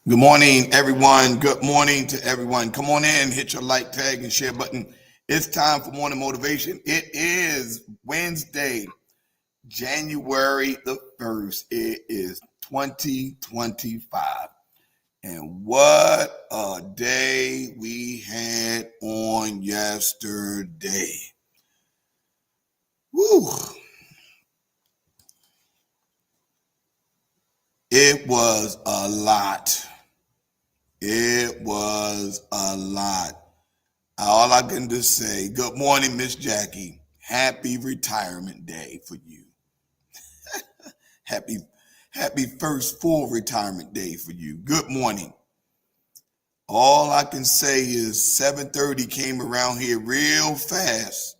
Good morning, everyone. Good morning to everyone. Come on in, hit your like, tag, and share button. It's time for morning motivation. It is Wednesday, January the 1st. It is 2025. And what a day we had on yesterday. Woo! It was a lot. It was a lot. All I can just say, good morning, Miss Jackie. Happy retirement day for you. Happy, happy first full retirement day for you. Good morning. All I can say is 7:30 came around here real fast.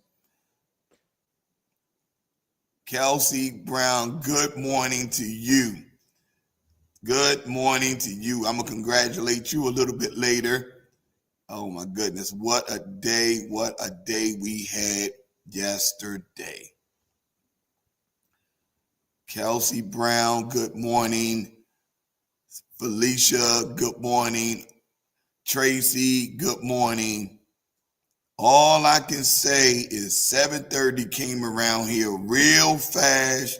Kelsey Brown, good morning to you. Good morning to you. I'm going to congratulate you a little bit later. Oh my goodness, what a day we had yesterday. Kelsey Brown, good morning. Felicia, good morning. Tracy, good morning. All I can say is 7:30 came around here real fast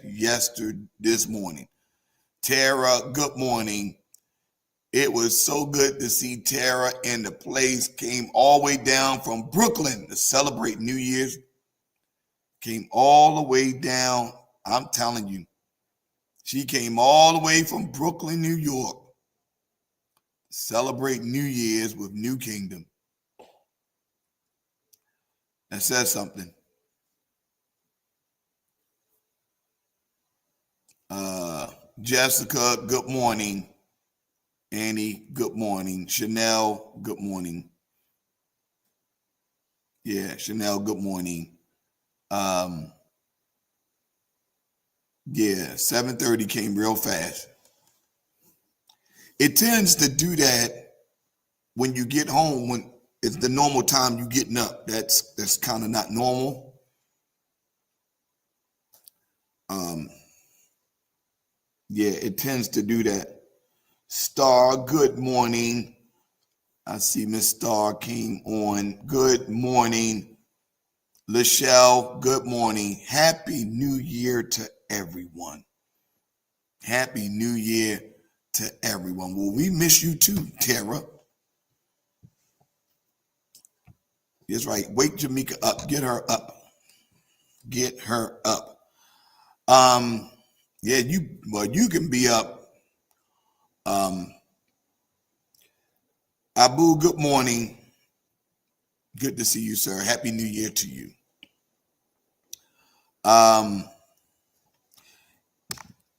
this morning. Tara, good morning. It was so good to see Tara, and the place came all the way down from Brooklyn to celebrate New Year's. Came all the way down. I'm telling you, she came all the way from Brooklyn, New York, to celebrate New Year's with New Kingdom. That says something. Jessica, good morning. Annie, good morning. Chanel, good morning. Yeah, Chanel, good morning. Yeah, 7:30 came real fast. It tends to do that when you get home, when it's the normal time you getting up. That's kind of not normal. Yeah, it tends to do that. Star, good morning. I see Miss Star came on. Good morning. Lachelle, good morning. Happy New Year to everyone. Happy New Year to everyone. Well, we miss you too, Tara. That's right. Wake Jamaica up. Get her up. Get her up. Yeah, you can be up. Abu, good morning. Good to see you, sir. Happy New Year to you.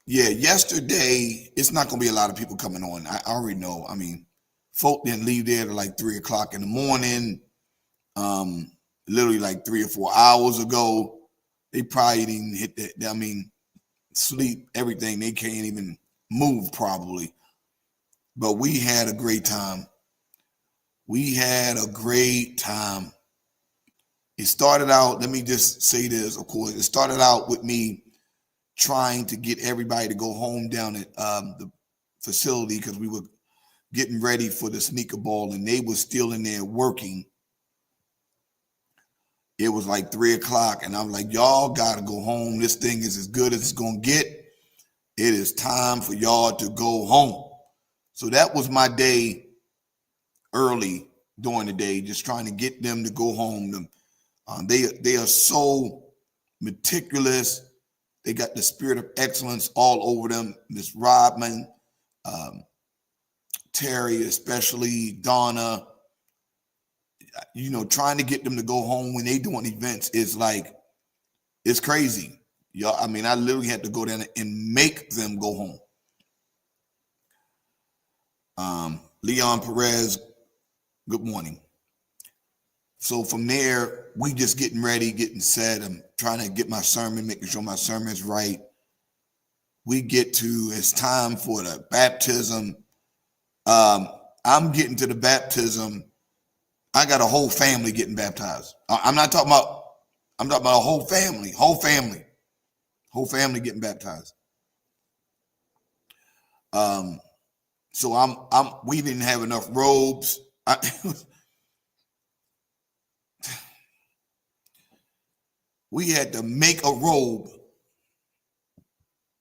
Yeah, yesterday, it's not going to be a lot of people coming on. I already know. I mean, folk didn't leave there till like 3 o'clock in the morning. Literally like 3 or 4 hours ago. They probably didn't hit that. I mean, sleep, everything. They can't even move probably. But we had a great time. We had a great time. It started out, let me just say this, of course, it started out with me trying to get everybody to go home down at the facility because we were getting ready for the sneaker ball and they were still in there working. It was like 3 o'clock and I'm like, y'all got to go home. This thing is as good as it's going to get. It is time for y'all to go home. So that was my day early during the day, just trying to get them to go home. They are so meticulous. They got the spirit of excellence all over them. Miss Rodman, Terry, especially Donna, trying to get them to go home when they doing events is like, it's crazy. Y'all, I mean, I literally had to go down and make them go home. Leon Perez, good morning. So from there, we just getting ready, getting set. I'm trying to get my sermon, making sure my sermon is right. We get to, it's time for the baptism. I'm getting to the baptism. I got a whole family getting baptized. I'm talking about a whole family getting baptized. So we didn't have enough robes. We had to make a robe.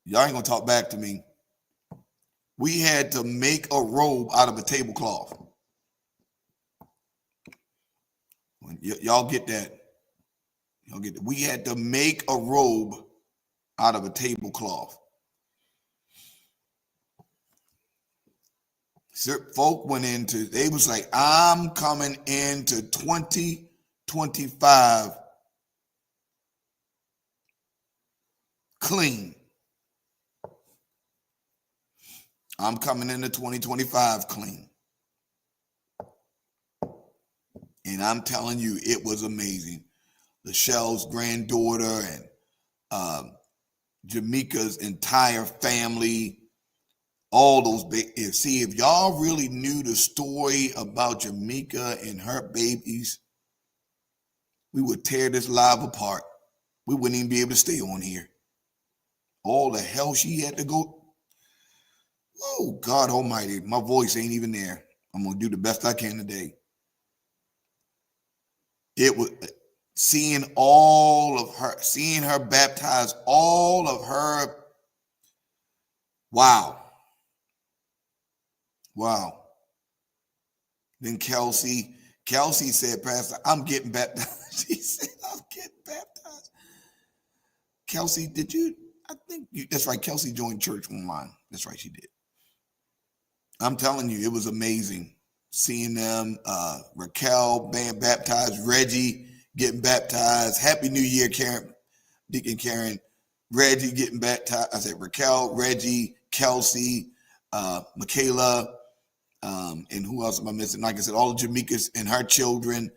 Y'all ain't gonna talk back to me. We had to make a robe out of a tablecloth. Y'all get that? Y'all get that? We had to make a robe out of a tablecloth. Folk went into, they was like, I'm coming into 2025 clean. I'm coming into 2025 clean. And I'm telling you, it was amazing. Lachelle's granddaughter and Jamaica's entire family, all those babies. See, if y'all really knew the story about Jamaica and her babies, we would tear this live apart. We wouldn't even be able to stay on here. All the hell she had to go. Oh, God almighty. My voice ain't even there. I'm going to do the best I can today. It was seeing her baptize all of her. Wow. Then Kelsey said, Pastor, I'm getting baptized. She said, I'm getting baptized. Kelsey, that's right. Kelsey joined church online. That's right, she did. I'm telling you, it was amazing seeing them. Raquel being baptized, Reggie getting baptized. Happy New Year, Karen, Deacon Karen. Reggie getting baptized. I said Raquel, Reggie, Kelsey, Michaela, and who else am I missing? Like I said, all of Jamaica's and her children,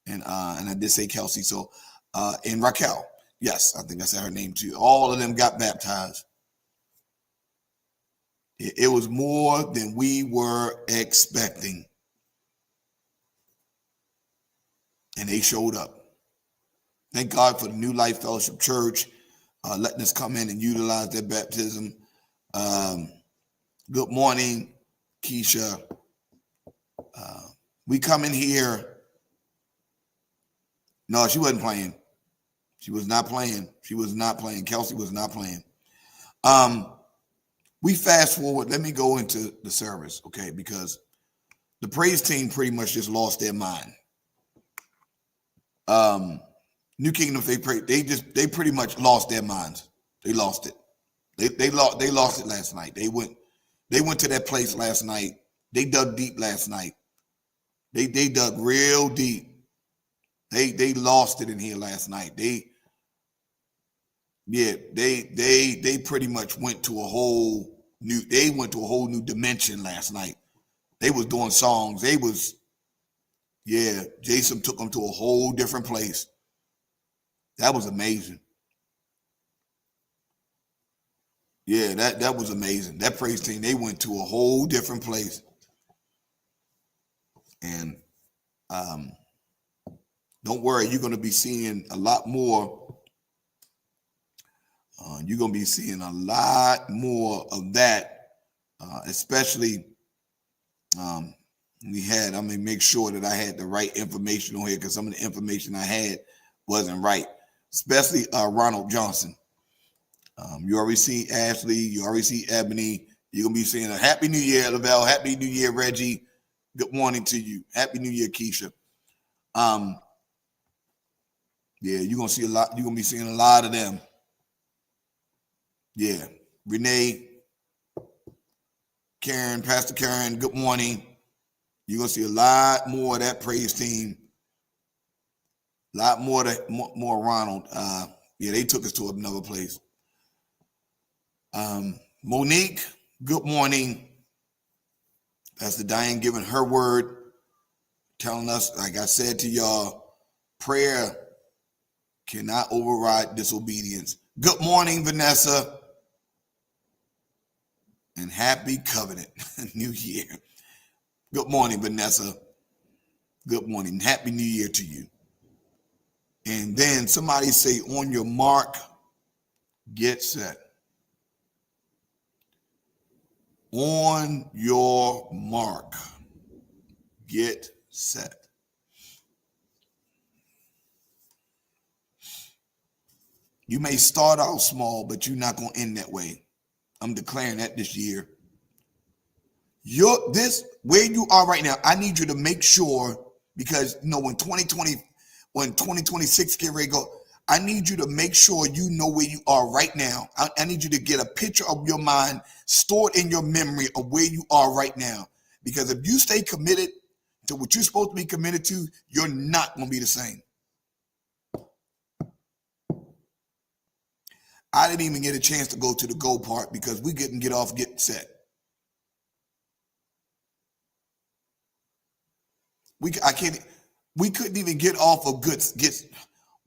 and I did say Kelsey. So and Raquel, yes, I think I said her name too. All of them got baptized. It was more than we were expecting. And they showed up. Thank God for the New Life Fellowship Church letting us come in and utilize their baptism. Good morning, Keisha. We come in here. No, she wasn't playing. She was not playing. Kelsey was not playing. We fast forward. Let me go into the service, okay? Because the praise team pretty much just lost their mind. New Kingdom Faith Praise, they pretty much lost their minds. They lost it. They lost it last night. They went to that place last night. They dug deep last night. They dug real deep. They lost it in here last night. They pretty much went to a whole new dimension last night. They was doing songs. Jason took them to a whole different place. That was amazing. Yeah, that was amazing. That praise team, they went to a whole different place. And don't worry, you're going to be seeing a lot more. You're going to be seeing a lot more of that, especially I'm going to make sure that I had the right information on here because some of the information I had wasn't right, especially Ronald Johnson. You already see Ashley. You already see Ebony. You're going to be saying a Happy New Year, Lavelle. Happy New Year, Reggie. Good morning to you. Happy New Year, Keisha. You're going to see a lot. You're going to be seeing a lot of them. Yeah. Renee, Karen, Pastor Karen, good morning. You're going to see a lot more of that praise team. A lot more Ronald. They took us to another place. Monique, good morning. Pastor Diane giving her word, telling us, like I said to y'all, prayer cannot override disobedience. Good morning, Vanessa. And happy covenant New Year. Good morning, Vanessa. Good morning. Happy New Year to you. And then somebody say, on your mark, get set. On your mark, get set. You may start out small, but you're not going to end that way. I'm declaring that this year. Where you are right now, I need you to make sure, because when 2026 get ready to go, I need you to make sure you know where you are right now. I need you to get a picture of your mind stored in your memory of where you are right now. Because if you stay committed to what you're supposed to be committed to, you're not going to be the same. I didn't even get a chance to go to the go part because we couldn't get off, get set. We couldn't even get off of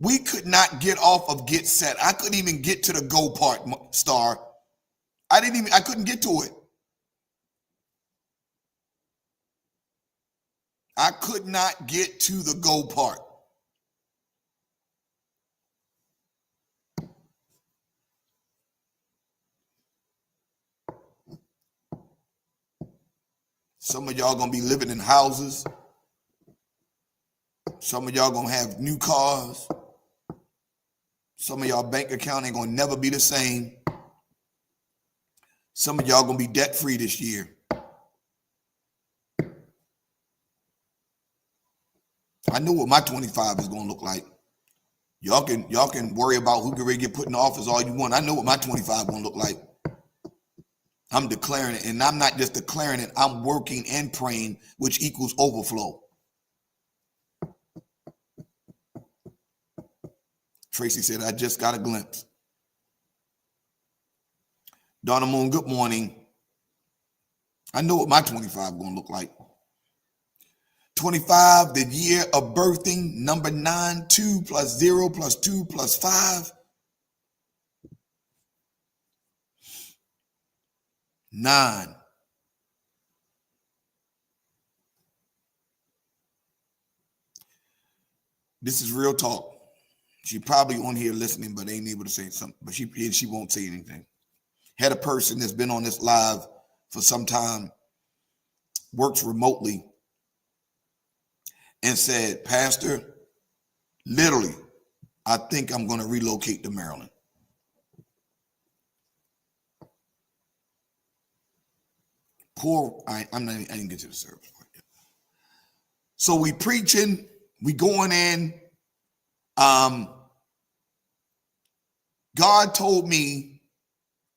we could not get off of get set. I couldn't even get to the go part, Star. I couldn't get to it. I could not get to the go part. Some of y'all gonna be living in houses. Some of y'all gonna have new cars. Some of y'all bank account ain't gonna never be the same. Some of y'all gonna be debt free this year. I know what my 25 is gonna look like. Y'all can worry about who can really get put in office all you want. I know what my 25 gonna look like. I'm declaring it, and I'm not just declaring it, I'm working and praying, which equals overflow. Tracy said, I just got a glimpse. Donna Moon, good morning. I know what my 25 is going to look like. 25, the year of birthing, number 9, 2 plus 0 plus 2 plus 5. 9. This is real talk. She probably on here listening, but ain't able to say something. But she won't say anything. Had a person that's been on this live for some time, works remotely, and said, Pastor, literally, I think I'm going to relocate to Maryland. I didn't get to the service part yet. So we preaching, we going in. God told me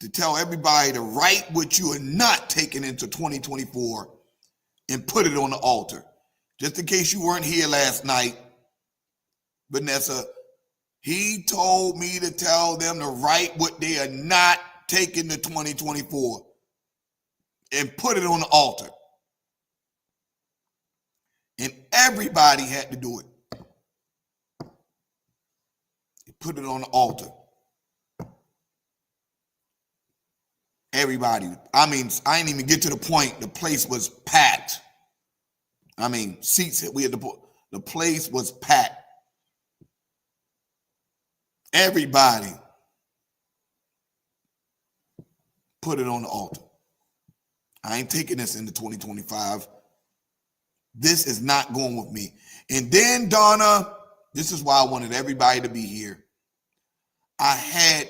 to tell everybody to write what you are not taking into 2024 and put it on the altar. Just in case you weren't here last night, Vanessa, he told me to tell them to write what they are not taking to 2024 and put it on the altar. And everybody had to do it. Put it on the altar. Everybody. I didn't even get to the point. The place was packed. Seats that we had to put. The place was packed. Everybody put it on the altar. I ain't taking this into 2025. This is not going with me. And then, Donna, this is why I wanted everybody to be here. I had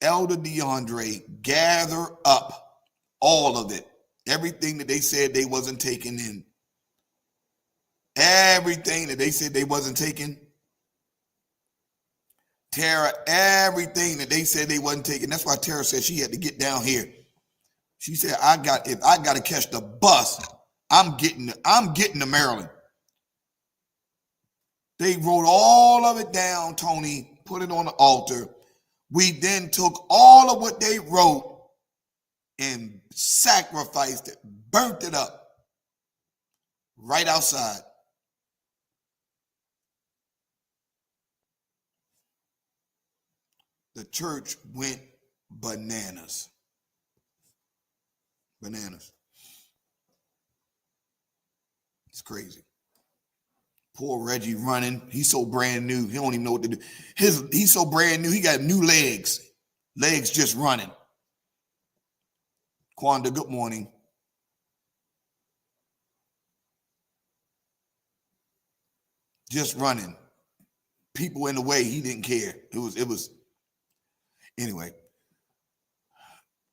Elder DeAndre gather up all of it. Everything that they said they wasn't taking in. Everything that they said they wasn't taking. Tara, everything that they said they wasn't taking. That's why Tara said she had to get down here. She said, if I got to catch the bus, I'm getting to Maryland. They wrote all of it down, Tony, put it on the altar. We then took all of what they wrote and sacrificed it, burnt it up right outside. The church went bananas. Bananas. It's crazy. Poor Reggie running. He's so brand new. He don't even know what to do. He's so brand new. He got new legs. Legs just running. Quanda, good morning. just running. People in the way, he didn't care. It was anyway.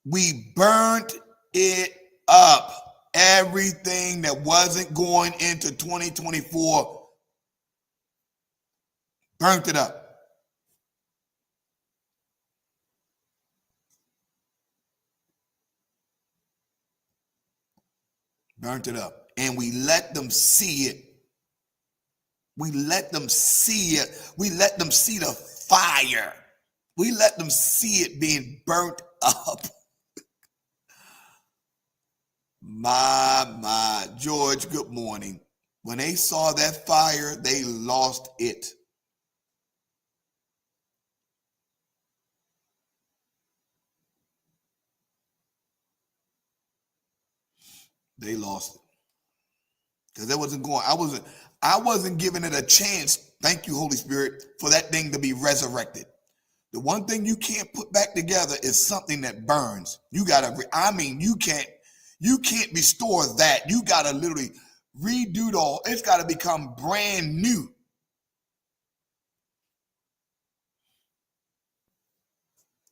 We burnt it up. Everything that wasn't going into 2024, burnt it up. Burnt it up. And we let them see it. We let them see it. We let them see the fire. We let them see it being burnt up. My, George, good morning. When they saw that fire, they lost it. They lost it. Because it wasn't going, I wasn't giving it a chance, thank you, Holy Spirit, for that thing to be resurrected. The one thing you can't put back together is something that burns. You can't restore that. You gotta literally redo it all. It's gotta become brand new.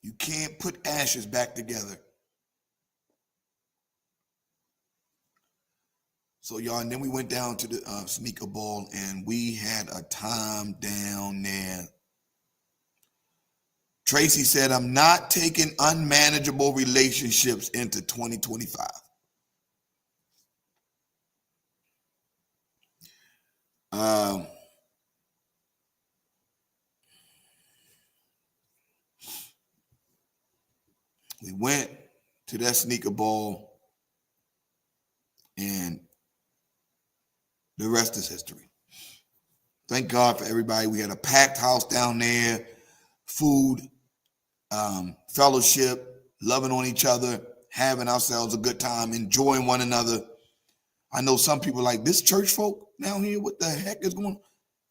You can't put ashes back together. So y'all, and then we went down to the sneaker ball and we had a time down there. Tracy said, I'm not taking unmanageable relationships into 2025. We went to that sneaker ball and the rest is history. Thank God for everybody. We had a packed house down there, food, fellowship, loving on each other, having ourselves a good time, enjoying one another. I know some people are like, this church folk down here, what the heck is going on? What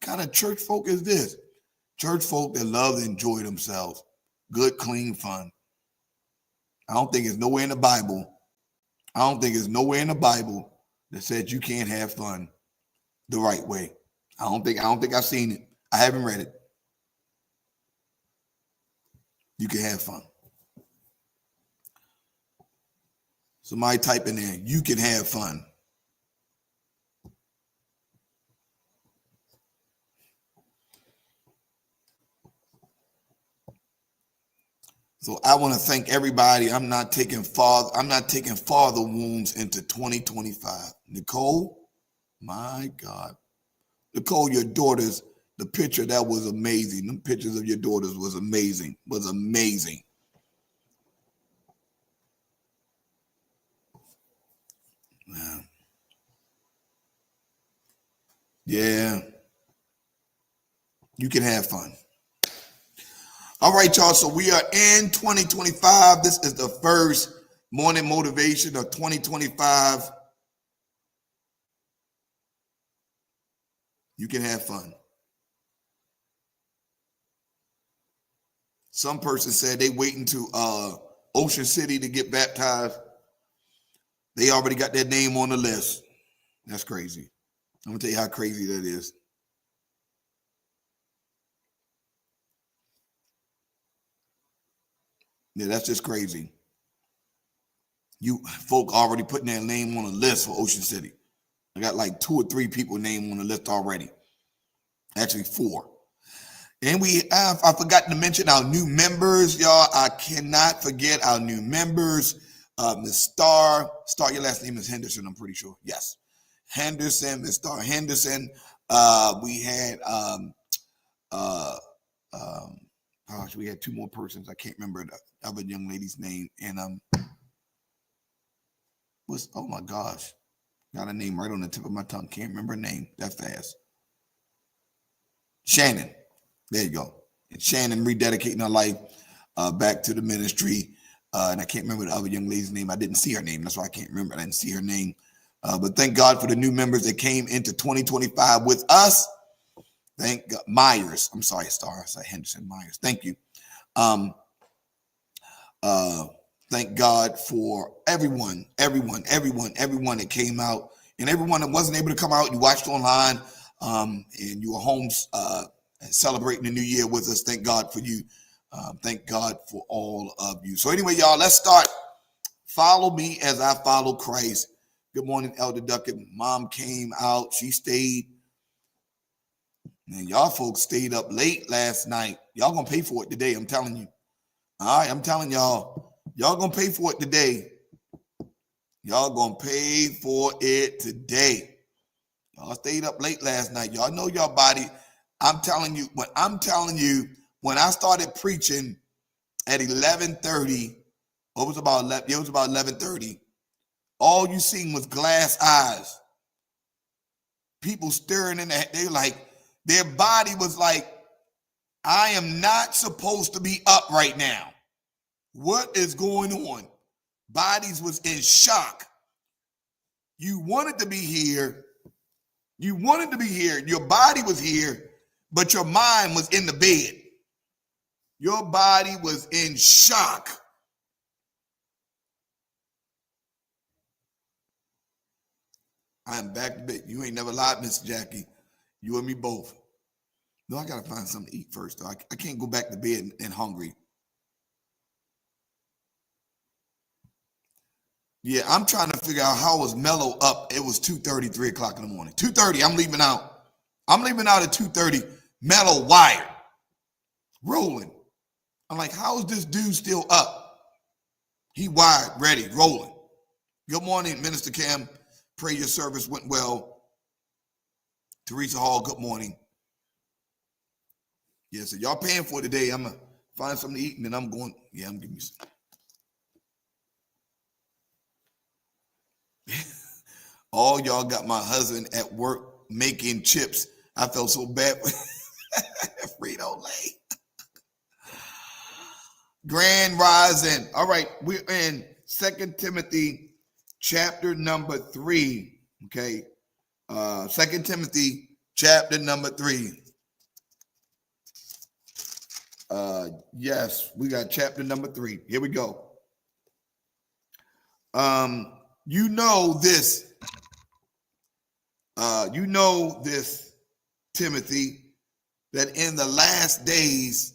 kind of church folk is this? Church folk that love to enjoy themselves. Good, clean fun. I don't think it's nowhere in the Bible. I don't think it's nowhere in the Bible that said you can't have fun the right way. I don't think I've seen it. I haven't read it. You can have fun. Somebody type in there, you can have fun. So I want to thank everybody. I'm not taking father wounds into 2025. Nicole, my God. Nicole, your daughters, the picture, that was amazing. Them pictures of your daughters was amazing. Yeah. You can have fun. All right, y'all. So we are in 2025. This is the first morning motivation of 2025. You can have fun. Some person said they waiting to Ocean City to get baptized. They already got their name on the list. That's crazy. I'm gonna tell you how crazy that is. Yeah, that's just crazy. You folk already putting their name on a list for Ocean City. I got like 2 or 3 people named on the list already. Actually 4. And I forgot to mention our new members, y'all. I cannot forget our new members. Miss Star, your last name is Henderson, I'm pretty sure. Yes. Henderson, Miss Star Henderson. We had we had 2 more persons. I can't remember the other young lady's name. And oh my gosh. Got a name right on the tip of my tongue. Can't remember her name that fast. Shannon. There you go. And Shannon rededicating her life back to the ministry. And I can't remember the other young lady's name. I didn't see her name. That's why I can't remember. I didn't see her name. But thank God for the new members that came into 2025 with us. Thank God. Myers. I'm sorry, Star. I said Henderson Myers. Thank you. Thank God for everyone that came out, and everyone that wasn't able to come out. You watched online. and you are home celebrating the new year with us. Thank God for you. Thank God for all of you. So anyway, y'all, let's start. Follow me as I follow Christ. Good morning, Elder Duckett. Mom came out. She stayed. And y'all folks stayed up late last night. Y'all gonna pay for it today, I'm telling you. All right, I'm telling y'all. Y'all gonna pay for it today. Y'all gonna pay for it today. Y'all stayed up late last night. Y'all know your body. I'm telling you, when I started preaching at 11:30, it was about 11:30. All you seen was glass eyes. People staring in that. They like, their body was like, I am not supposed to be up right now. What is going on? Bodies was in shock. You wanted to be here. You wanted to be here. Your body was here, but your mind was in the bed. Your body was in shock. I am back to bed. You ain't never lied, Miss Jackie. You and me both. No, I gotta find something to eat first, though. I can't go back to bed and hungry. Yeah, I'm trying to figure out how was Mello up. It was 2:30, 3 o'clock in the morning. 2:30, I'm leaving out. I'm leaving out at 2:30. Mello wired, rolling. I'm like, how is this dude still up? He wired, ready, rolling. Good morning, Minister Cam. Pray your service went well. Teresa Hall, good morning. Yeah, so y'all paying for it today. I'm going to find something to eat, and then I'm going, yeah, I'm giving you some. All y'all got my husband at work making chips. I felt so bad. Frito-Lay. Grand Rising. All right, we're in 2 Timothy chapter number 3. Okay. 2 Timothy chapter number 3. Yes, we got chapter number 3. Here we go. You know this, Timothy, that in the last days,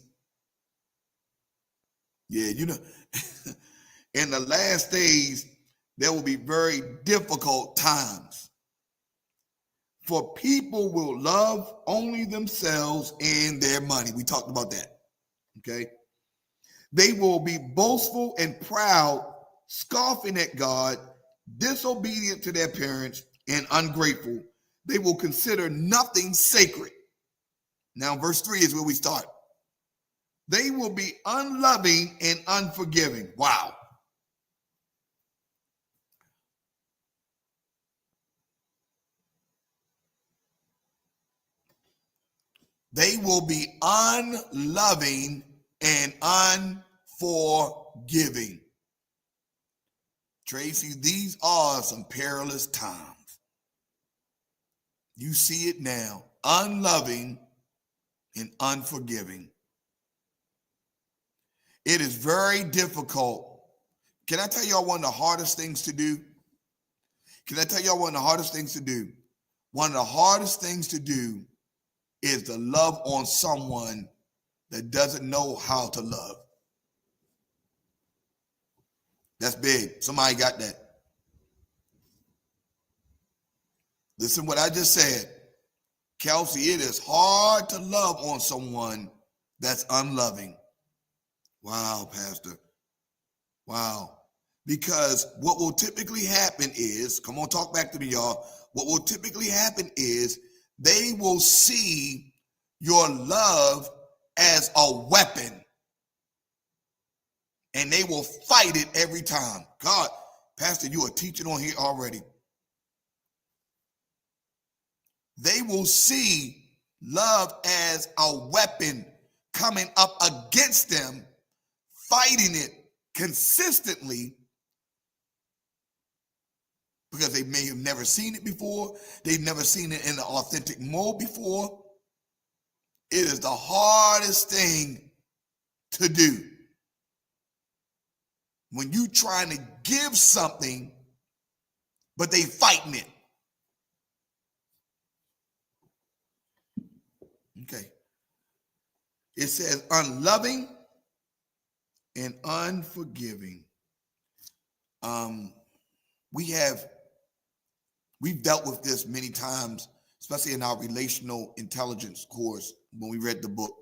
in the last days, there will be very difficult times. For people will love only themselves and their money. We talked about that. Okay. They will be boastful and proud, scoffing at God, disobedient to their parents, and ungrateful. They will consider nothing sacred. Now, verse 3 is where we start. They will be unloving and unforgiving. Wow. They will be unloving and unforgiving. Tracy, these are some perilous times. You see it now. Unloving and unforgiving. It is very difficult. Can I tell y'all one of the hardest things to do? One of the hardest things to do is to love on someone that doesn't know how to love. That's big. Somebody got that. Listen what I just said. Kelsey, it is hard to love on someone that's unloving. Wow, Pastor. Wow. Because what will typically happen is, come on, talk back to me, y'all. What will typically happen is they will see your love as a weapon, and they will fight it every time. God, Pastor, you are teaching on here already. They will see love as a weapon coming up against them, fighting it consistently, because they may have never seen it before. They've never seen it in the authentic mode before. It is the hardest thing to do. When you trying to give something, but they fighting it. Okay. It says unloving and unforgiving. Um, we've dealt with this many times, especially in our relational intelligence course when we read the book.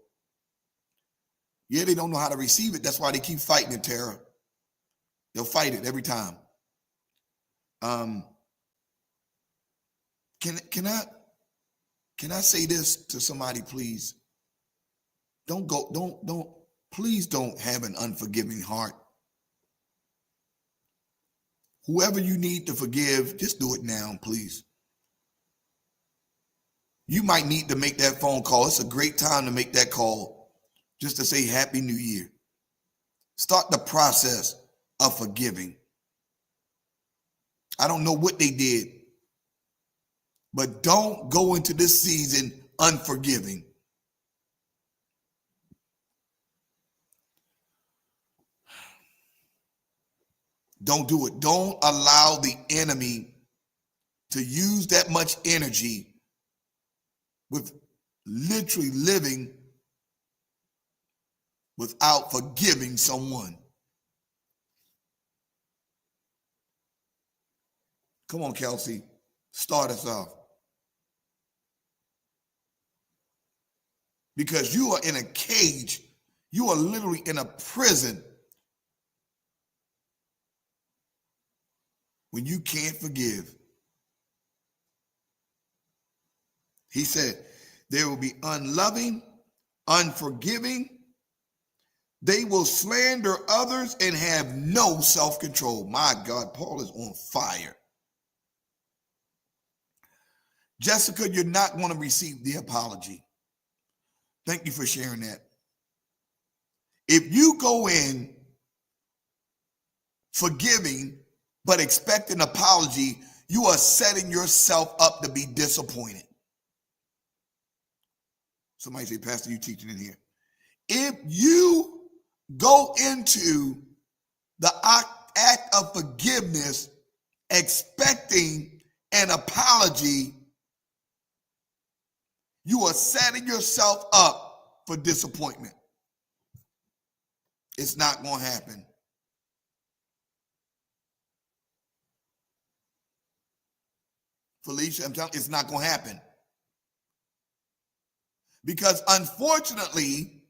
Yeah, they don't know how to receive it. That's why they keep fighting it, Tara. They'll fight it every time. Um, can I say this to somebody, please? Please don't have an unforgiving heart. Whoever you need to forgive, just do it now, please. You might need to make that phone call. It's a great time to make that call just to say Happy New Year. Start the process of forgiving. I don't know what they did, but don't go into this season unforgiving. Don't do it. Don't allow the enemy to use that much energy with literally living without forgiving someone. Come on, Kelsey. Start us off. Because you are in a cage. You are literally in a prison when you can't forgive. He said, they will be unloving, unforgiving. They will slander others and have no self-control. My God, Paul is on fire. Jessica, you're not going to receive the apology. Thank you for sharing that. If you go in forgiving but expect an apology, you are setting yourself up to be disappointed. Somebody say, Pastor, you teaching in here. If you go into the act of forgiveness expecting an apology, you are setting yourself up for disappointment. It's not going to happen. Felicia, I'm telling you, it's not going to happen. Because unfortunately,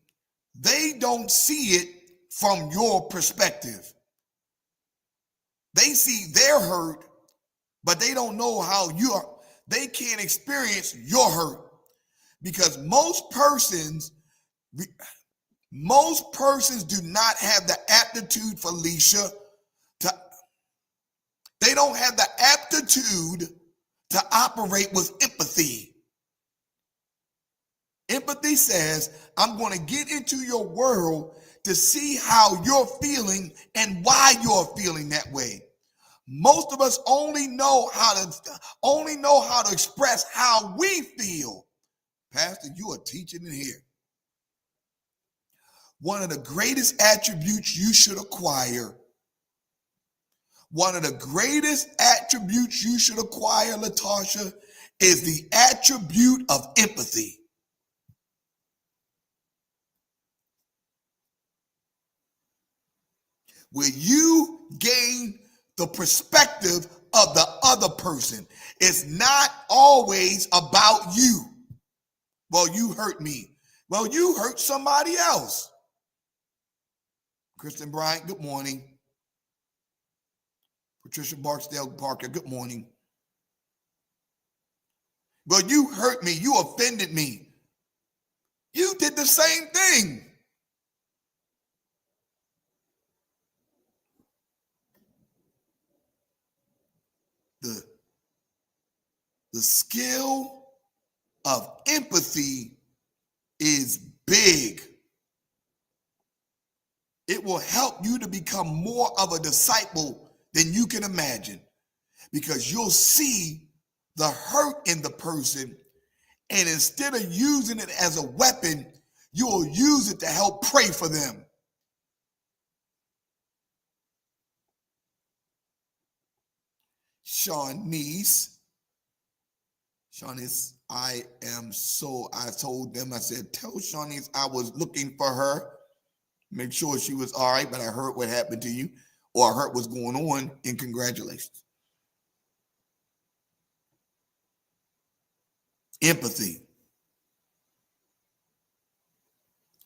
they don't see it from your perspective. They see their hurt, but they don't know how they can't experience your hurt. Because most persons do not have the aptitude, Felicia, they don't have the aptitude to operate with empathy. Empathy says, I'm going to get into your world to see how you're feeling and why you're feeling that way. Most of us only know how to express how we feel. Pastor, you are teaching in here. One of the greatest attributes you should acquire, Latasha, is the attribute of empathy. Where you gain the perspective of the other person. It's not always about you. Well, you hurt me. Well, you hurt somebody else. Kristen Bryant, good morning. Patricia Barksdale Parker, good morning. Well, you hurt me. You offended me. You did the same thing. The skill of empathy is big. It will help you to become more of a disciple than you can imagine, because you'll see the hurt in the person, and instead of using it as a weapon, you'll use it to help pray for them. Shawnice I told them, I said, tell Shawnice I was looking for her, make sure she was all right, but I heard what happened to you, or I heard what's going on, and congratulations. Empathy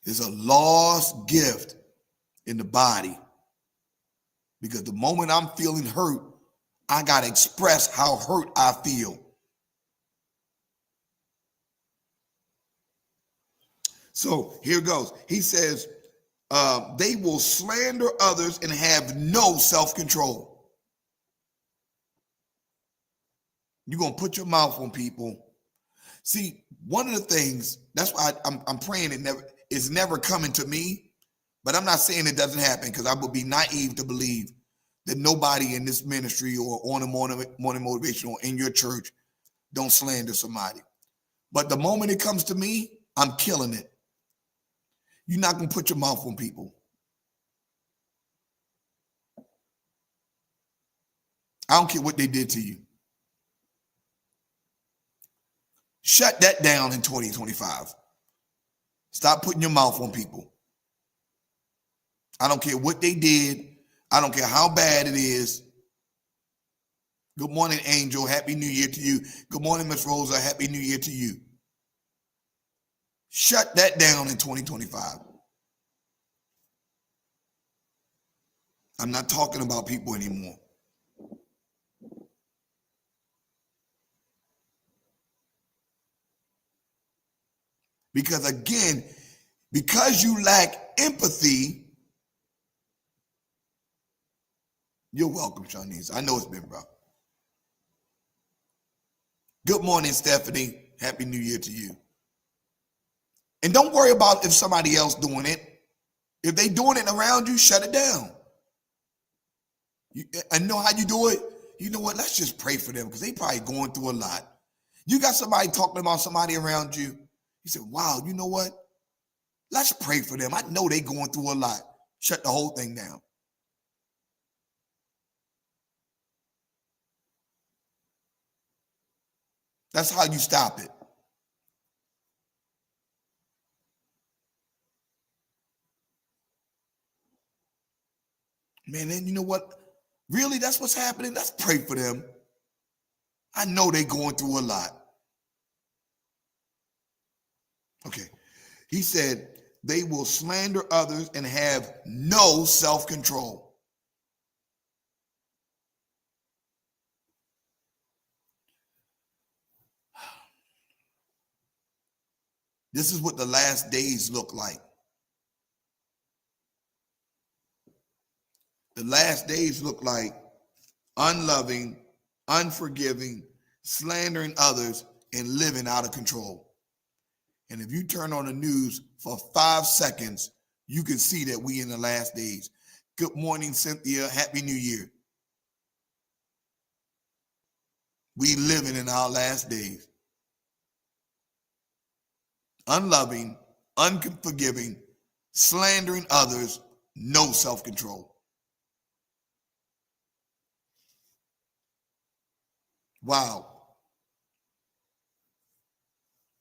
is a lost gift in the body, because the moment I'm feeling hurt, I got to express how hurt I feel. So here goes. He says, they will slander others and have no self-control. You're going to put your mouth on people. See, one of the things, that's why I'm praying it's never coming to me, but I'm not saying it doesn't happen, because I would be naive to believe that nobody in this ministry or on a morning motivation or in your church don't slander somebody. But the moment it comes to me, I'm killing it. You're not going to put your mouth on people. I don't care what they did to you. Shut that down in 2025. Stop putting your mouth on people. I don't care what they did. I don't care how bad it is. Good morning, Angel. Happy New Year to you. Good morning, Miss Rosa. Happy New Year to you. Shut that down in 2025. I'm not talking about people anymore. Because again, because you lack empathy, you're welcome, Shawnice. I know it's been rough. Good morning, Stephanie. Happy New Year to you. And don't worry about if somebody else doing it. If they doing it around you, shut it down. I know how you do it. You know what? Let's just pray for them, because they probably going through a lot. You got somebody talking about somebody around you. You said, wow, you know what? Let's pray for them. I know they going through a lot. Shut the whole thing down. That's how you stop it. Man, then you know what? Really, that's what's happening? Let's pray for them. I know they're going through a lot. Okay. He said, they will slander others and have no self-control. This is what the last days look like. The last days look like unloving, unforgiving, slandering others, and living out of control. And if you turn on the news for 5 seconds, you can see that we in the last days. Good morning, Cynthia. Happy New Year. We living in our last days. Unloving, unforgiving, slandering others, no self-control. Wow.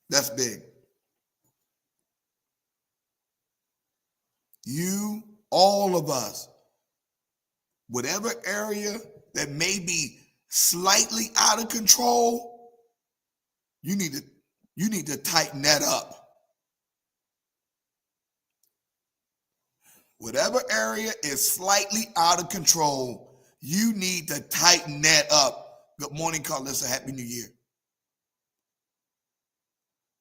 That's big. You, all of us, whatever area that may be slightly out of control, you need to tighten that up. Whatever area is slightly out of control, you need to tighten that up. Good morning, Carlissa. Happy New Year.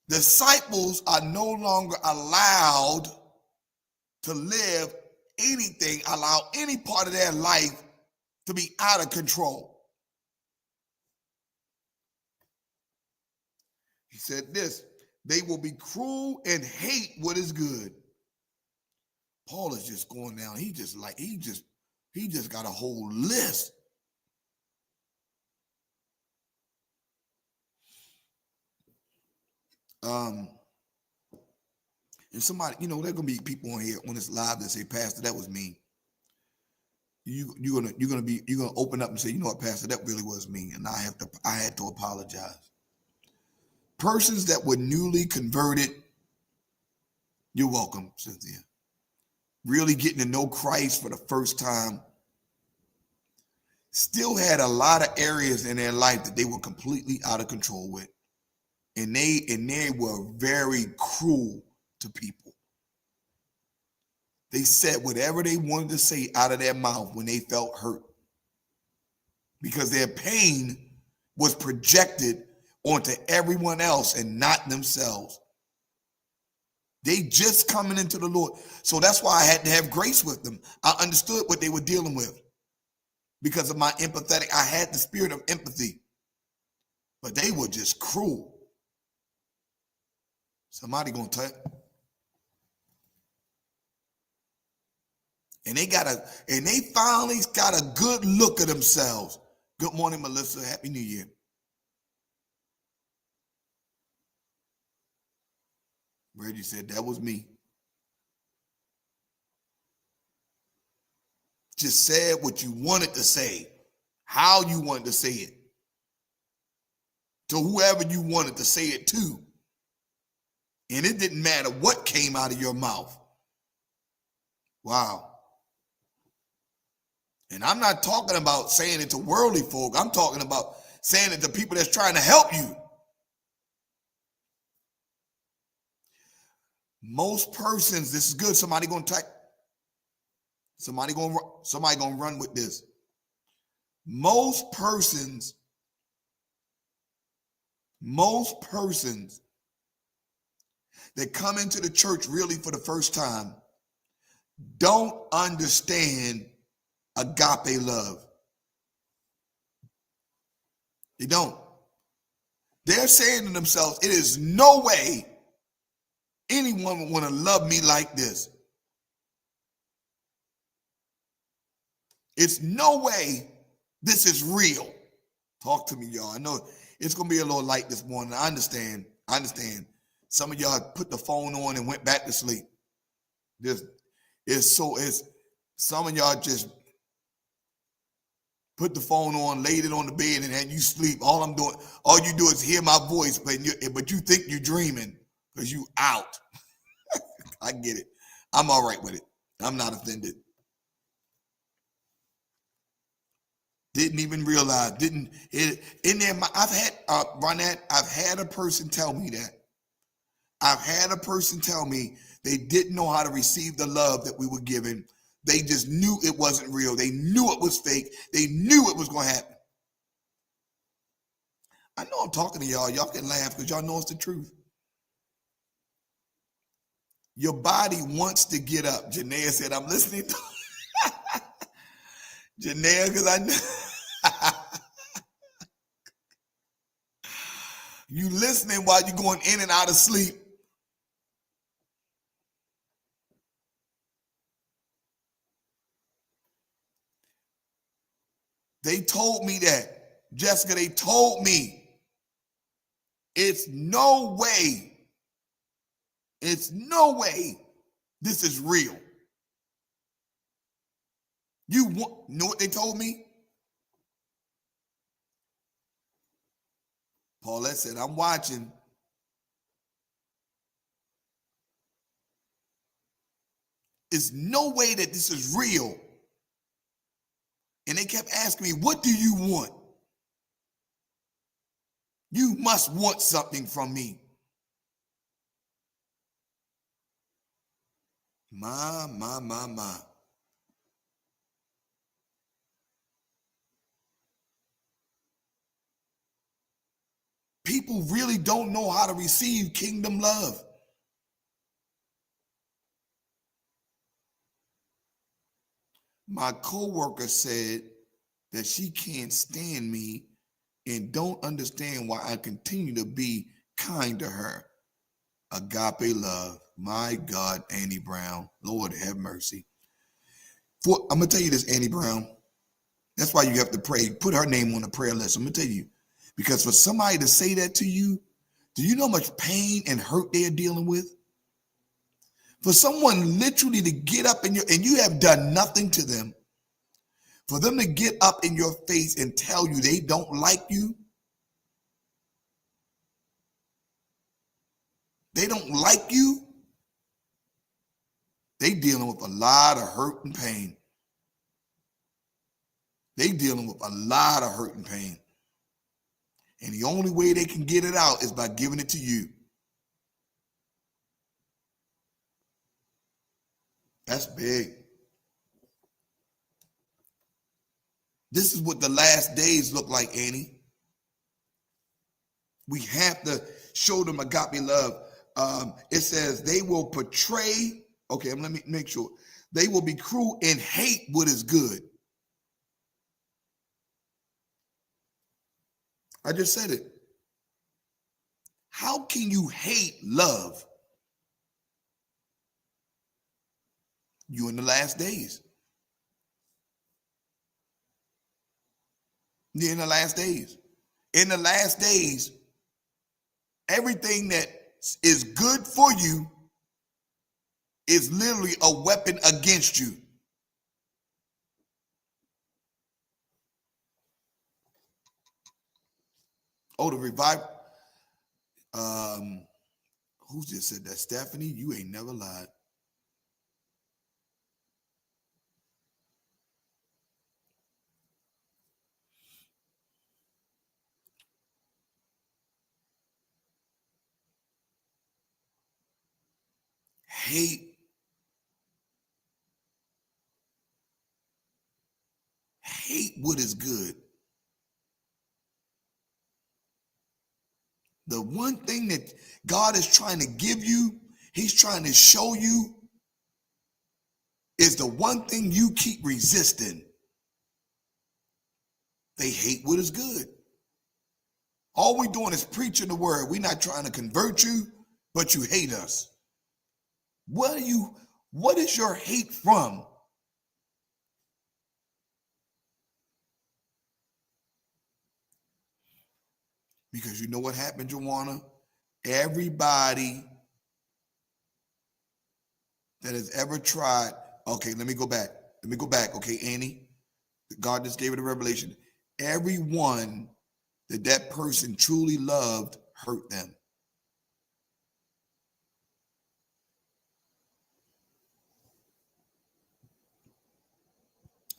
Disciples are no longer allowed to live anything, allow any part of their life to be out of control. He said this, they will be cruel and hate what is good. Paul is just going down. He just got a whole list. And somebody, there are gonna be people on here on this live that say, Pastor, that was me. You're gonna open up and say, you know what, Pastor, that really was me, and I had to apologize. Persons that were newly converted, you're welcome, Cynthia. Really getting to know Christ for the first time, still had a lot of areas in their life that they were completely out of control with. And they were very cruel to people. They said whatever they wanted to say out of their mouth when they felt hurt, because their pain was projected onto everyone else and not themselves. They just coming into the Lord. So that's why I had to have grace with them. I understood what they were dealing with because of my empathetic. I had the spirit of empathy, but they were just cruel. Somebody gonna tell. And they finally got a good look at themselves. Good morning, Melissa. Happy New Year. Reggie said, that was me. Just said what you wanted to say, how you wanted to say it, to whoever you wanted to say it to. And it didn't matter what came out of your mouth. Wow. And I'm not talking about saying it to worldly folk. I'm talking about saying it to people that's trying to help you. Most persons, this is good. Somebody gonna type. Somebody gonna run with this. Most persons that come into the church really for the first time don't understand agape love. They don't. They're saying to themselves, it is no way anyone would want to love me like this. It's no way this is real. Talk to me, y'all. I know it's going to be a little light this morning. I understand. Some of y'all put the phone on and went back to sleep. Some of y'all just put the phone on, laid it on the bed, and then you sleep. All you do is hear my voice, but you think you're dreaming because you out. I get it. I'm all right with it. I'm not offended. Didn't even realize, I've had, Ronette, I've had a person tell me that. I've had a person tell me they didn't know how to receive the love that we were given. They just knew it wasn't real. They knew it was fake. They knew it was going to happen. I know I'm talking to y'all. Y'all can laugh because y'all know it's the truth. Your body wants to get up. Janaea said, I'm listening to Janaea, because I know you listening while you're going in and out of sleep. They told me that. Jessica, they told me it's no way this is real. You know what they told me? Paulette said, I'm watching. There's no way that this is real. And they kept asking me, what do you want? You must want something from me. My. People really don't know how to receive kingdom love. My coworker said that she can't stand me and don't understand why I continue to be kind to her. Agape love. My God, Annie Brown. Lord have mercy. I'm going to tell you this, Annie Brown. That's why you have to pray. Put her name on the prayer list. I'm going to tell you. Because for somebody to say that to you, do you know how much pain and hurt they're dealing with? For someone literally to get up and you have done nothing to them, for them to get up in your face and tell you they don't like you, they don't like you, they dealing with a lot of hurt and pain. They dealing with a lot of hurt and pain. And the only way they can get it out is by giving it to you. That's big. This is what the last days look like, Annie. We have to show them agape love. It says they will portray, okay, let me make sure. They will be cruel and hate what is good. I just said it. How can you hate love? You in the last days. You're in the last days. In the last days, everything that is good for you is literally a weapon against you. Oh, the revival. Who just said that? Stephanie, you ain't never lied. Hate what is good. The one thing that God is trying to give you, he's trying to show you, is the one thing you keep resisting. They hate what is good. All we're doing is preaching the word. We're not trying to convert you, but you hate us. What is your hate from? Because you know what happened, Joanna? Everybody that has ever tried, okay, let me go back. Okay, Annie, God just gave it a revelation. Everyone that person truly loved hurt them.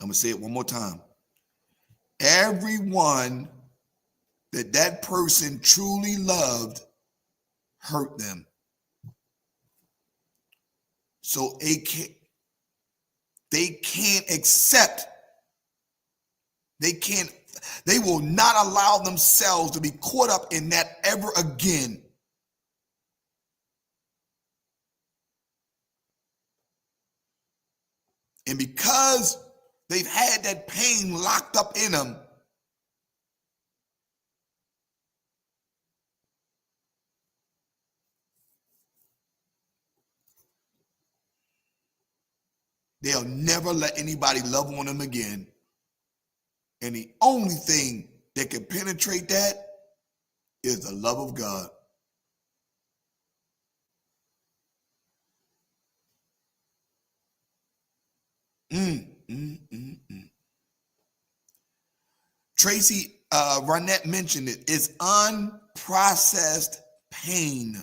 I'm going to say it one more time. Everyone that person truly loved hurt them. So they can't accept, they will not allow themselves to be caught up in that ever again. And because they've had that pain locked up in them, they'll never let anybody love on them again. And the only thing that can penetrate that is the love of God. Tracy Barnett mentioned it. It's unprocessed pain.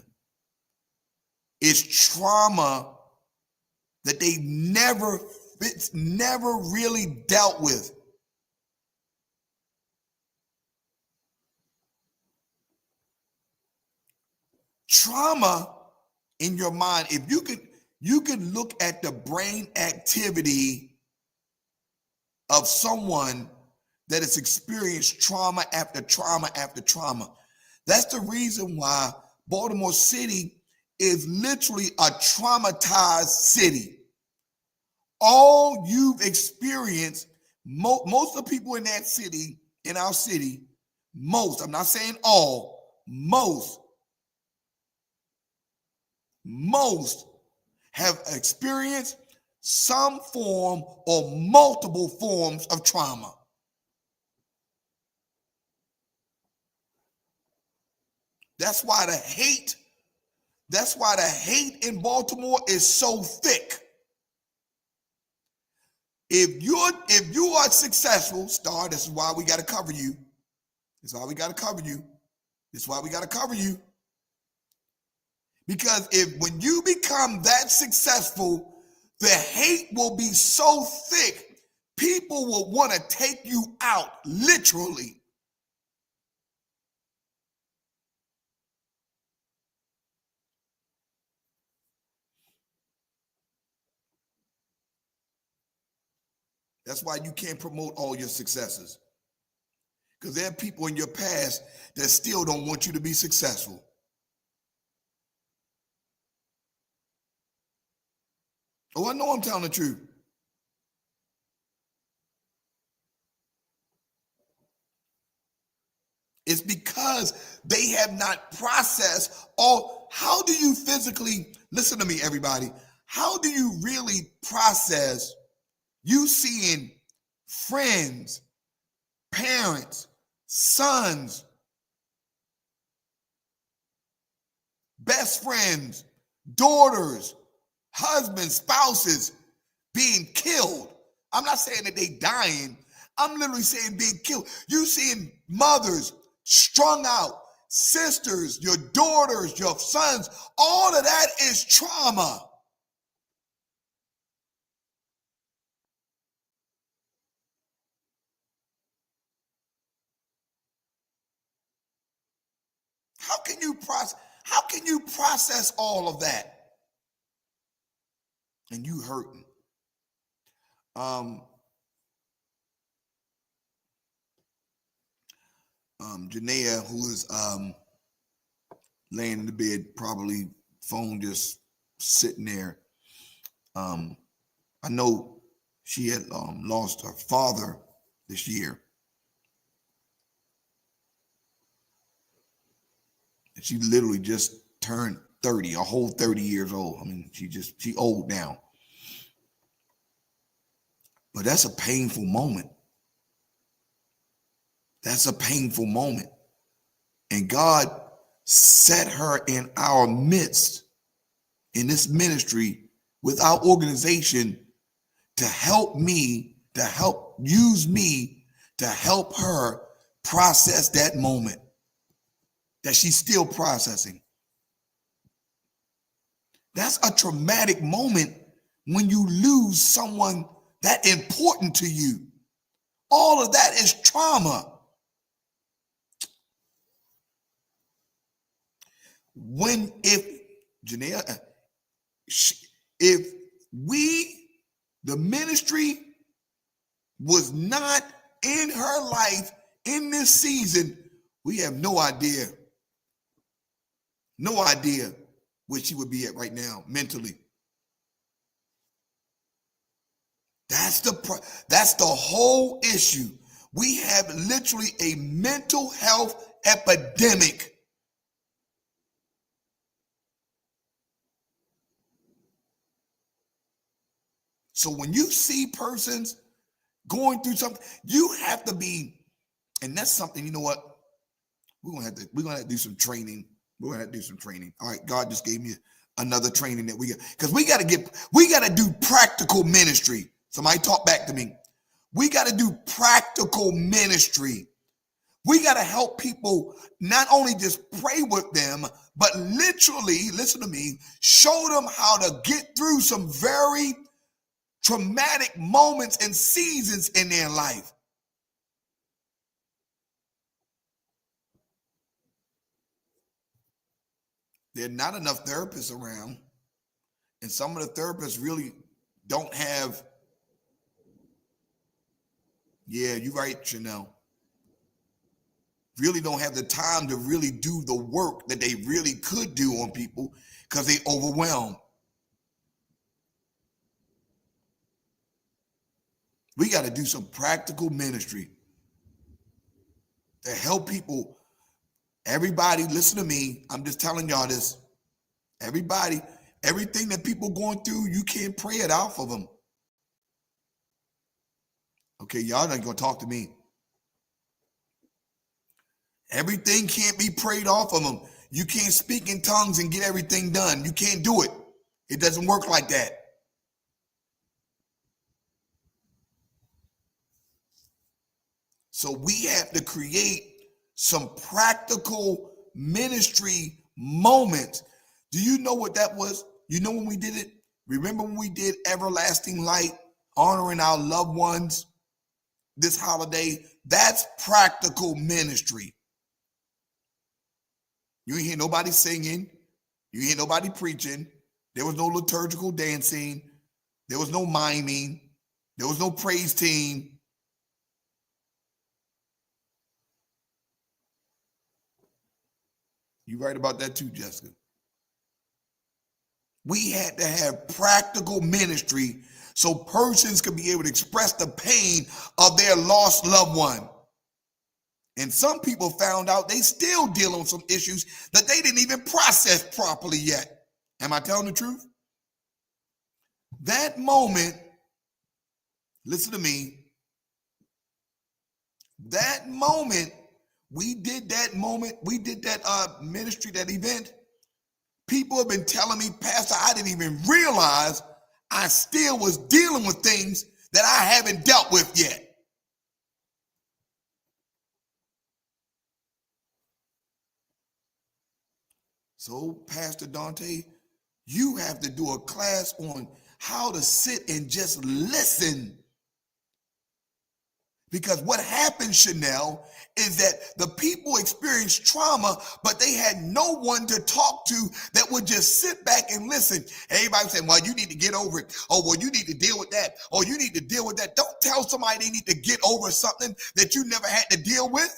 It's trauma that they never really dealt with. Trauma in your mind, if you could look at the brain activity of someone that has experienced trauma after trauma after trauma. That's the reason why Baltimore City is literally a traumatized city. All you've experienced, most of the people in that city, in our city, most, I'm not saying all, most have experienced some form or multiple forms of trauma. That's why the hate in Baltimore is so thick. If you are successful, Star, this is why we got to cover you. This is why we got to cover you. Because when you become that successful, the hate will be so thick, people will want to take you out, literally. That's why you can't promote all your successes. Because there are people in your past that still don't want you to be successful. Oh, I know I'm telling the truth. It's because they have not processed all. How do you physically, listen to me, everybody, how do you really process you seeing friends, parents, sons, best friends, daughters, husbands, spouses being killed? I'm not saying that they dying. I'm literally saying being killed. You seeing mothers strung out, sisters, your daughters, your sons, all of that is trauma. How can you process all of that? And you hurting. Janaea, who is laying in the bed, probably phone just sitting there. I know she had lost her father this year. And she literally just turned 30, a whole 30 years old. I mean, she old now. But that's a painful moment. That's a painful moment. And God set her in our midst in this ministry with our organization to help me, to help use me to help her process that moment that she's still processing. That's a traumatic moment when you lose someone that important to you. All of that is trauma. Janaea, if the ministry was not in her life in this season, we have no idea where she would be at right now mentally. That's the whole issue. We have literally a mental health epidemic. So when you see persons going through something, you have to be, and that's something, you know what? We're gonna have to do some training. We're gonna have to do some training. All right, God just gave me another training that we got, because we gotta do practical ministry. Somebody talk back to me. We gotta do practical ministry. We gotta help people not only just pray with them, but literally, listen to me, show them how to get through some very traumatic moments and seasons in their life. There are not enough therapists around, and some of the therapists really don't have. Yeah, you're right, Chanel. Really don't have the time to really do the work that they really could do on people because they overwhelmed. We got to do some practical ministry to help people. Everybody, listen to me. I'm just telling y'all this. Everybody, everything that people going through, you can't pray it off of them. Okay, y'all not gonna talk to me. Everything can't be prayed off of them. You can't speak in tongues and get everything done. You can't do it. It doesn't work like that. So we have to create some practical ministry moments. Do you know what that was? You know when we did it? Remember when we did Everlasting Light, honoring our loved ones this holiday? That's practical ministry. You ain't hear nobody singing. You ain't hear nobody preaching. There was no liturgical dancing. There was no miming. There was no praise team. You right about that too, Jessica. We had to have practical ministry so persons could be able to express the pain of their lost loved one. And some people found out they still dealing with some issues that they didn't even process properly yet. Am I telling the truth? That moment, listen to me, that moment, we did that ministry, that event. People have been telling me, Pastor, I didn't even realize I still was dealing with things that I haven't dealt with yet. So, Pastor Dante, you have to do a class on how to sit and just listen. Because what happened, Chanel, is that the people experienced trauma, but they had no one to talk to that would just sit back and listen. Everybody saying, well, you need to get over it. Oh, well, you need to deal with that. Or you need to deal with that. Don't tell somebody they need to get over something that you never had to deal with.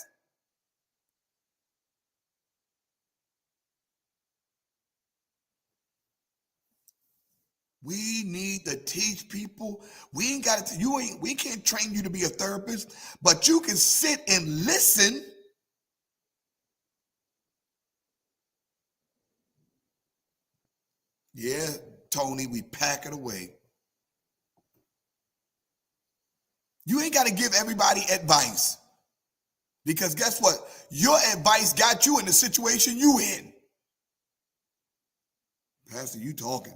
We need to teach people. We ain't got to, we can't train you to be a therapist, but you can sit and listen. Yeah, Tony, we pack it away. You ain't got to give everybody advice. Because guess what? Your advice got you in the situation you in. Pastor, you talking.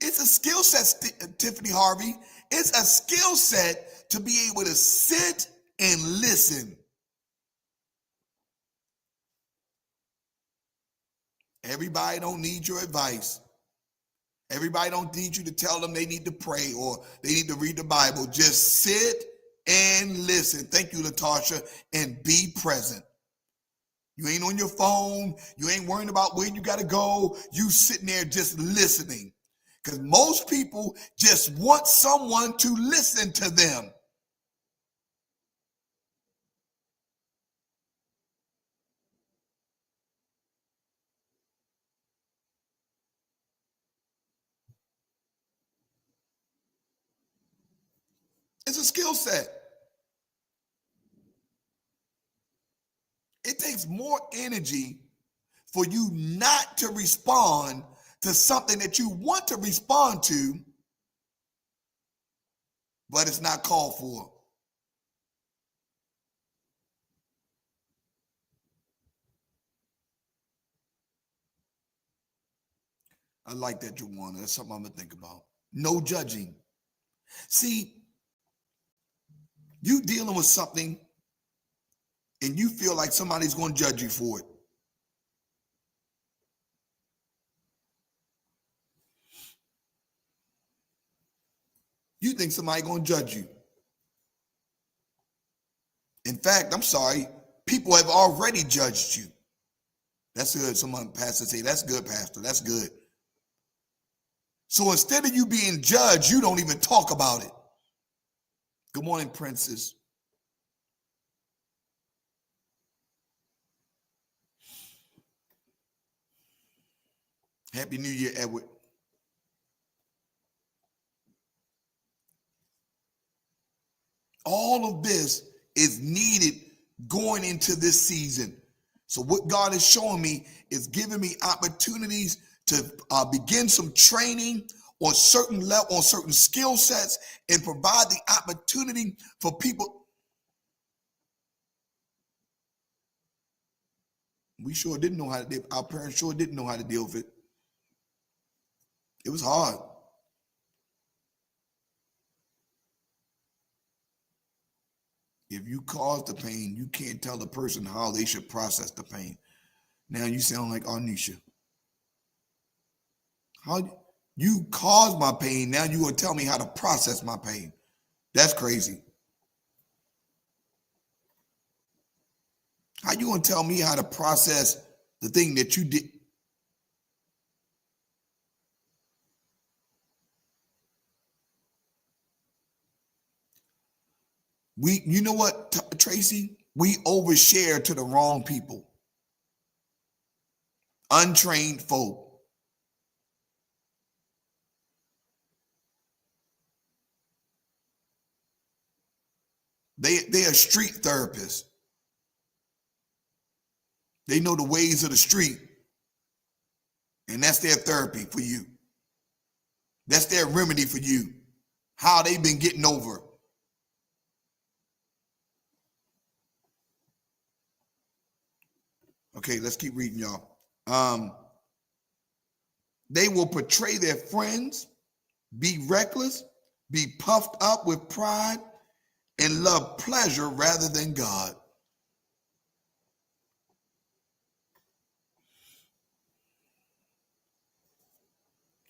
It's a skill set, Tiffany Harvey. It's a skill set to be able to sit and listen. Everybody don't need your advice. Everybody don't need you to tell them they need to pray or they need to read the Bible. Just sit and listen. Thank you, Latasha, and be present. You ain't on your phone. You ain't worrying about where you got to go. You sitting there just listening. Because most people just want someone to listen to them. It's a skill set. It takes more energy for you not to respond to something that you want to respond to, but it's not called for. I like that, Juwana. That's something I'm going to think about. No judging. See, you dealing with something and you feel like somebody's going to judge you for it. You think somebody's going to judge you. In fact, I'm sorry, people have already judged you. That's good. Someone, pastor, say, that's good, Pastor. That's good. So instead of you being judged, you don't even talk about it. Good morning, Princess. Happy New Year, Edward. All of this is needed going into this season. So what God is showing me is giving me opportunities to begin some training on certain level, on certain skill sets, and provide the opportunity for people. We sure didn't know how to deal. Our parents sure didn't know how to deal with it. It was hard. If you cause the pain, you can't tell the person how they should process the pain. Now you sound like Arnisha. How you caused my pain, now you gonna tell me how to process my pain. That's crazy. How you gonna tell me how to process the thing that you did? You know what, Tracy? We overshare to the wrong people. Untrained folk. They are street therapists. They know the ways of the street. And that's their therapy for you. That's their remedy for you. How they've been getting over. Okay, let's keep reading, y'all. They will portray their friends, be reckless, be puffed up with pride, and love pleasure rather than God.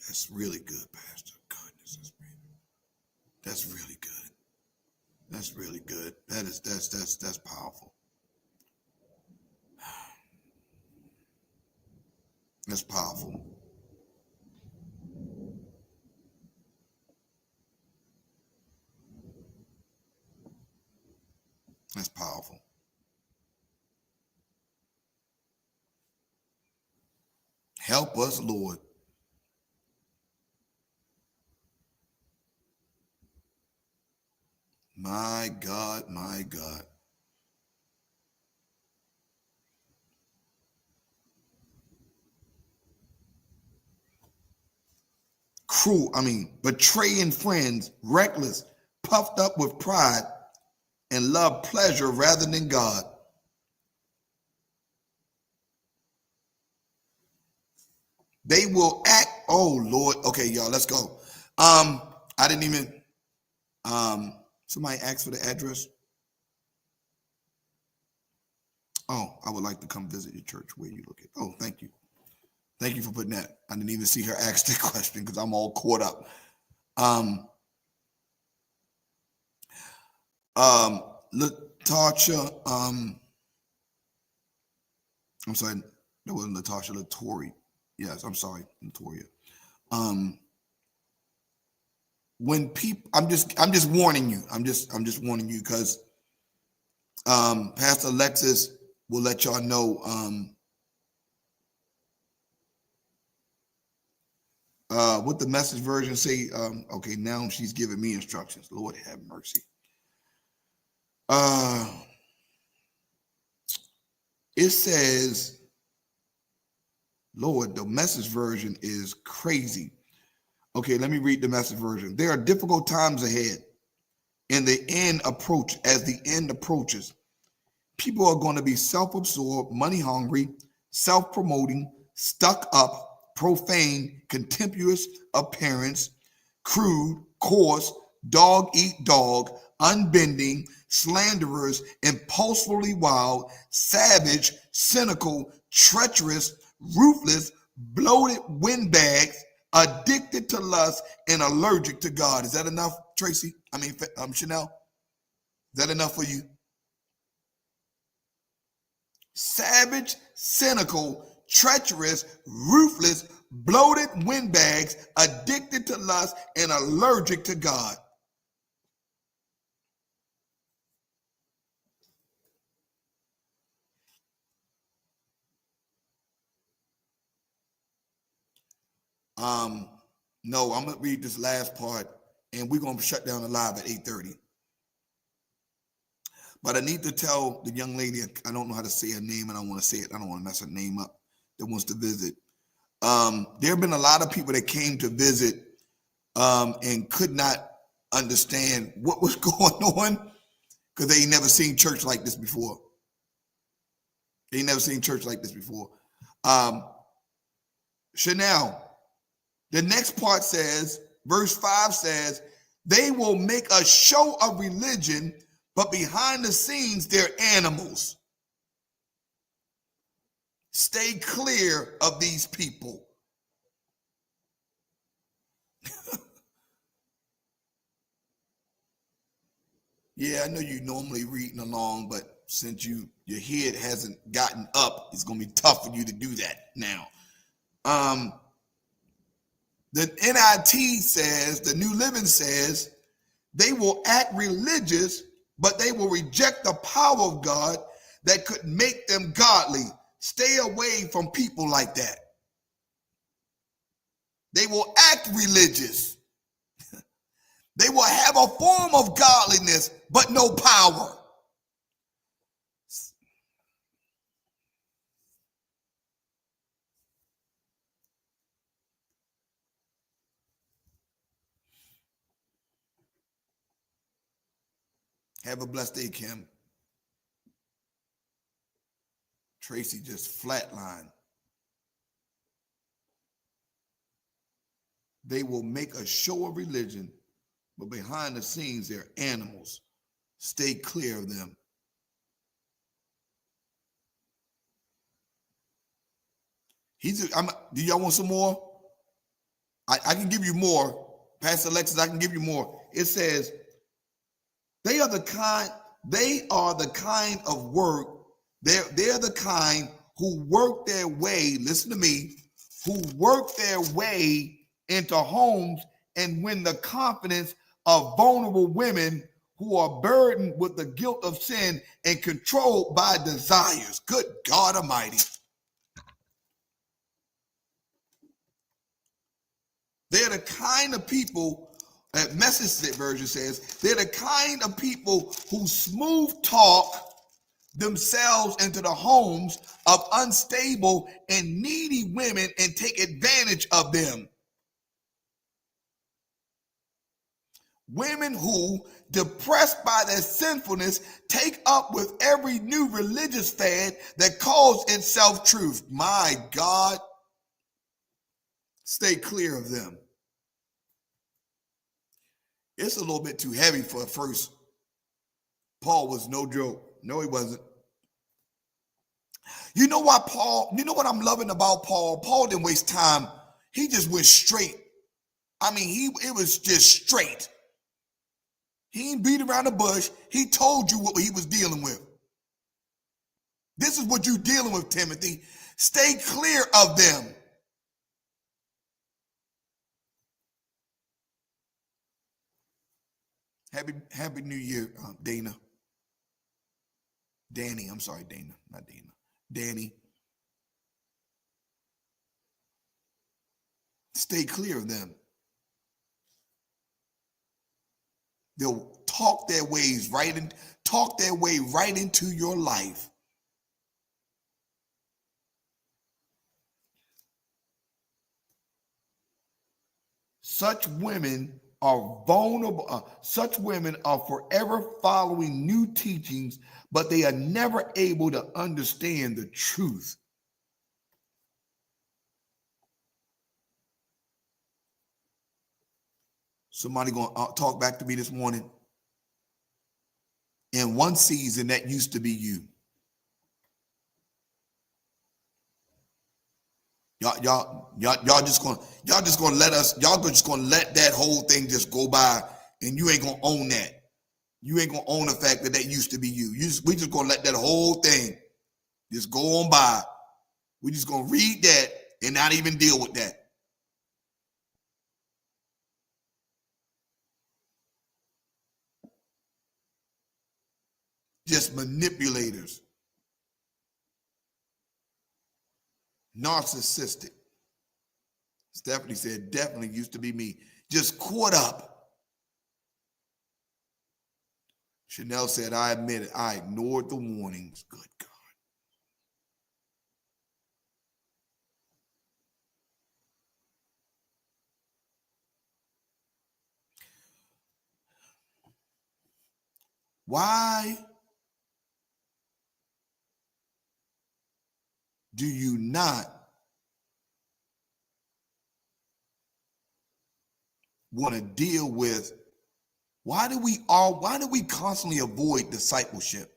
That's really good, Pastor. Goodness, that's really good. That's really good. That's powerful. That's powerful. That's powerful. Help us, Lord. My God, my God. Betraying friends, reckless, puffed up with pride, and love pleasure rather than God. They will act, oh Lord. Okay, y'all, let's go. I didn't even, somebody asked for the address. Oh, I would like to come visit your church. Where you located? Oh, thank you. Thank you for putting that. I didn't even see her ask the question because I'm all caught up. Latasha, I'm sorry, that wasn't Latasha, Latori. Yes, I'm sorry, Latoria. When people, I'm just warning you. I'm just warning you because Pastor Alexis will let y'all know what the Message version say. Okay, now she's giving me instructions. Lord have mercy. It says, Lord, the Message version is crazy. Okay, let me read the Message version. There are difficult times ahead, and the end approaches. People are going to be self-absorbed, money-hungry, self-promoting, stuck up, profane, contemptuous appearance, crude, coarse, dog-eat-dog, unbending, slanderers, impulsively wild, savage, cynical, treacherous, ruthless, bloated windbags, addicted to lust, and allergic to God. Is that enough, Tracy? Chanel? Is that enough for you? Savage, cynical, treacherous, ruthless, bloated windbags, addicted to lust, and allergic to God. No, I'm gonna read this last part, and we're gonna shut down the live at 8:30. But I need to tell the young lady, I don't know how to say her name, and I want to say it. I don't want to mess her name up. That wants to visit. There have been a lot of people that came to visit and could not understand what was going on because they ain't never seen church like this before. They ain't never seen church like this before. Chanel, the next part says, verse 5 says, they will make a show of religion, but behind the scenes, they're animals. Stay clear of these people. Yeah, I know you normally reading along, but since your head hasn't gotten up, it's gonna be tough for you to do that now. The NIT says, the New Living says, they will act religious, but they will reject the power of God that could make them godly. Stay away from people like that. They will act religious. They will have a form of godliness, but no power. Have a blessed day, Kim. Tracy just flatlined. They will make a show of religion, but behind the scenes, they're animals. Stay clear of them. Do y'all want some more? I can give you more. Pastor Alexis, I can give you more. It says, they are the kind of work, they're the kind who work their way, listen to me, who work their way into homes and win the confidence of vulnerable women who are burdened with the guilt of sin and controlled by desires. Good God Almighty. They're the kind of people, that Message version says, they're the kind of people who smooth talk themselves into the homes of unstable and needy women and take advantage of them. Women who, depressed by their sinfulness, take up with every new religious fad that calls itself truth. My God, stay clear of them. It's a little bit too heavy for a first. Paul was no joke. No, he wasn't. You know what I'm loving about Paul? Paul didn't waste time. He just went straight. I mean, it was just straight. He ain't beat around the bush. He told you what he was dealing with. This is what you're dealing with, Timothy. Stay clear of them. Happy New Year, Dana. Danny, I'm sorry, Dana, not Dana. Danny. Stay clear of them. They'll talk their way right into your life. Such women are vulnerable. Such women are forever following new teachings, but they are never able to understand the truth. Somebody going to talk back to me this morning. In one season, that used to be you. Y'all just gonna let that whole thing just go by, and you ain't gonna own that. You ain't gonna own the fact that used to be you. We just gonna let that whole thing just go on by. We just gonna read that and not even deal with that. Just manipulators. Narcissistic. Stephanie said, definitely used to be me. Just caught up. Chanel said, I admit it. I ignored the warnings. Good God. Why do you not want to deal with, why do we constantly avoid discipleship?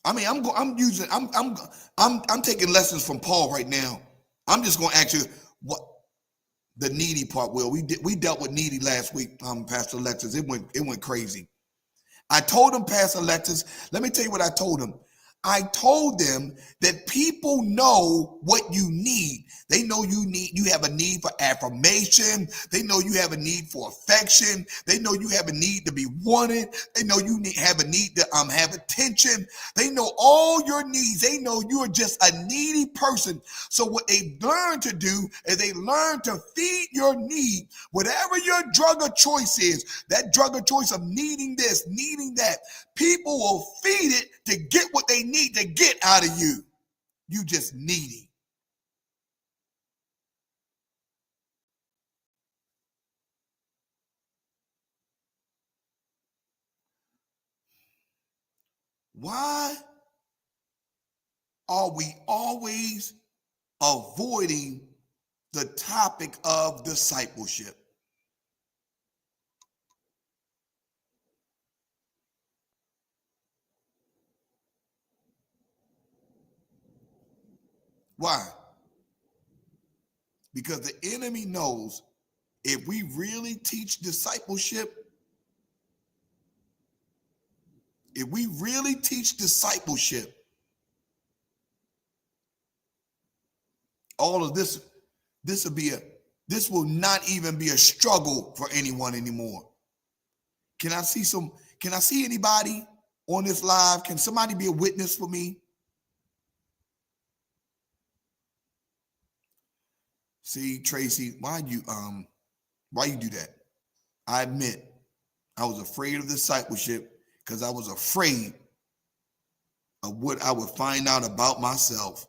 I mean, I'm taking lessons from Paul right now. I'm just going to ask you what the needy part will. We dealt with needy last week, Pastor Alexis. It went crazy. I told him, Pastor Alexis, let me tell you what I told him. I told them that people know what you need. They know you have a need for affirmation. They know you have a need for affection. They know you have a need to be wanted. They know you have a need to have attention. They know all your needs. They know you are just a needy person. So what they learn to do is they learn to feed your need. Whatever your drug of choice is, that drug of choice of needing this, needing that, people will feed it to get what they need to get out of you. You just needy. Why are we always avoiding the topic of discipleship? Why? Because the enemy knows if we really teach discipleship, all of this this will not even be a struggle for anyone anymore. Can I see anybody on this live? Can somebody be a witness for me? See, Tracy, why you do that? I admit I was afraid of discipleship because I was afraid of what I would find out about myself.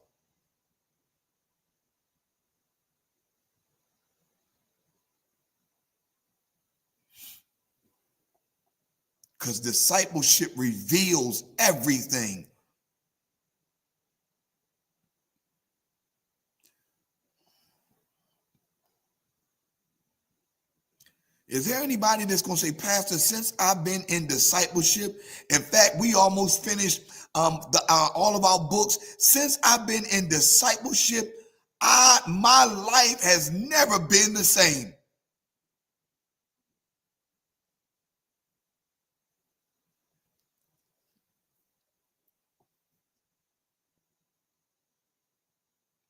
Because discipleship reveals everything. Is there anybody that's going to say, Pastor, since I've been in discipleship, in fact, we almost finished all of our books. Since I've been in discipleship, my life has never been the same.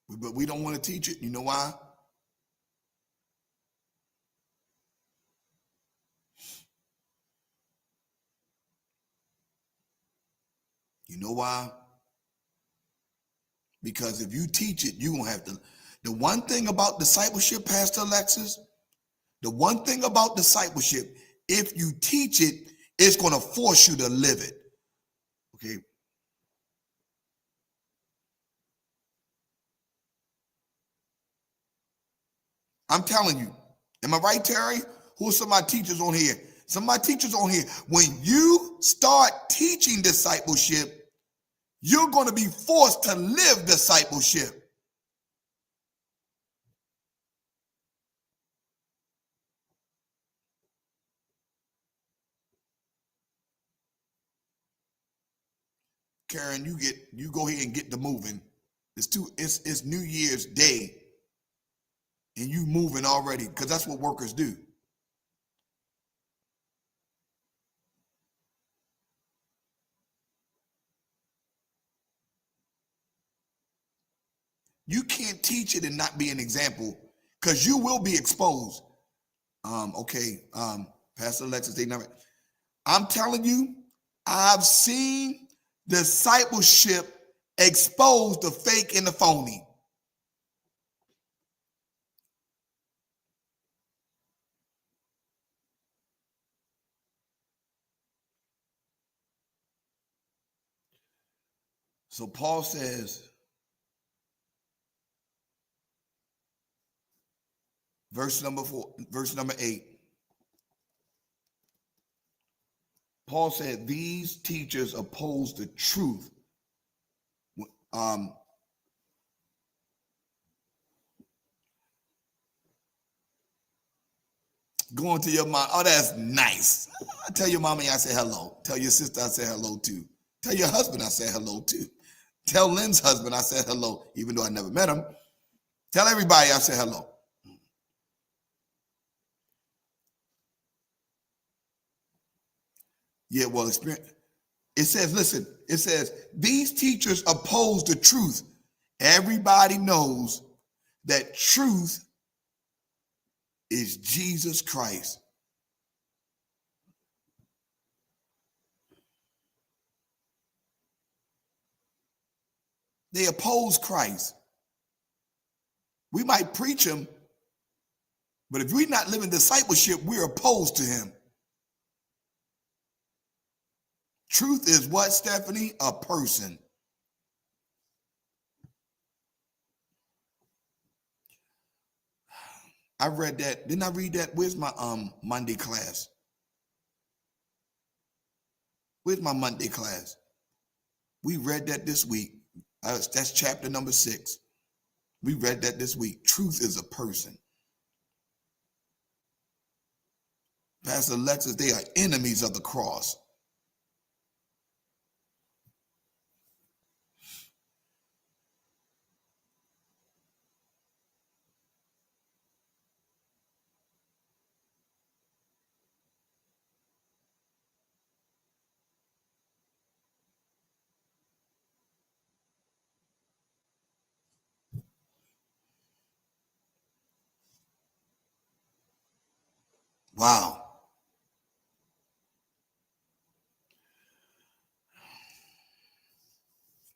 But we don't want to teach it. You know why? You know why? Because if you teach it, you're going to have to. The one thing about discipleship, Pastor Alexis, the one thing about discipleship, if you teach it, it's going to force you to live it. Okay. I'm telling you. Am I right, Terry? Who are some of my teachers on here? Some of my teachers on here. When you start teaching discipleship, you're going to be forced to live discipleship. Karen, you go ahead and get the moving. It's New Year's Day, and you moving already because that's what workers do. You can't teach it and not be an example because you will be exposed. Okay, Pastor Alexis, they never. I'm telling you, I've seen discipleship expose the fake and the phony. So Paul says, verse number 8. Paul said, these teachers oppose the truth. Going to your mom. Oh, that's nice. Tell your mommy I say hello. Tell your sister I say hello too. Tell your husband I said hello too. Tell Lynn's husband I said hello, even though I never met him. Tell everybody I said hello. Yeah, well, experience. It says, listen, it says, these teachers oppose the truth. Everybody knows that truth is Jesus Christ. They oppose Christ. We might preach him, but if we're not living discipleship, we're opposed to him. Truth is what, Stephanie? A person. I read that. Didn't I read that? Where's my Monday class? Where's my Monday class? We read that this week. That's chapter number 6. We read that this week. Truth is a person. Pastor Alexis, they are enemies of the cross. Wow.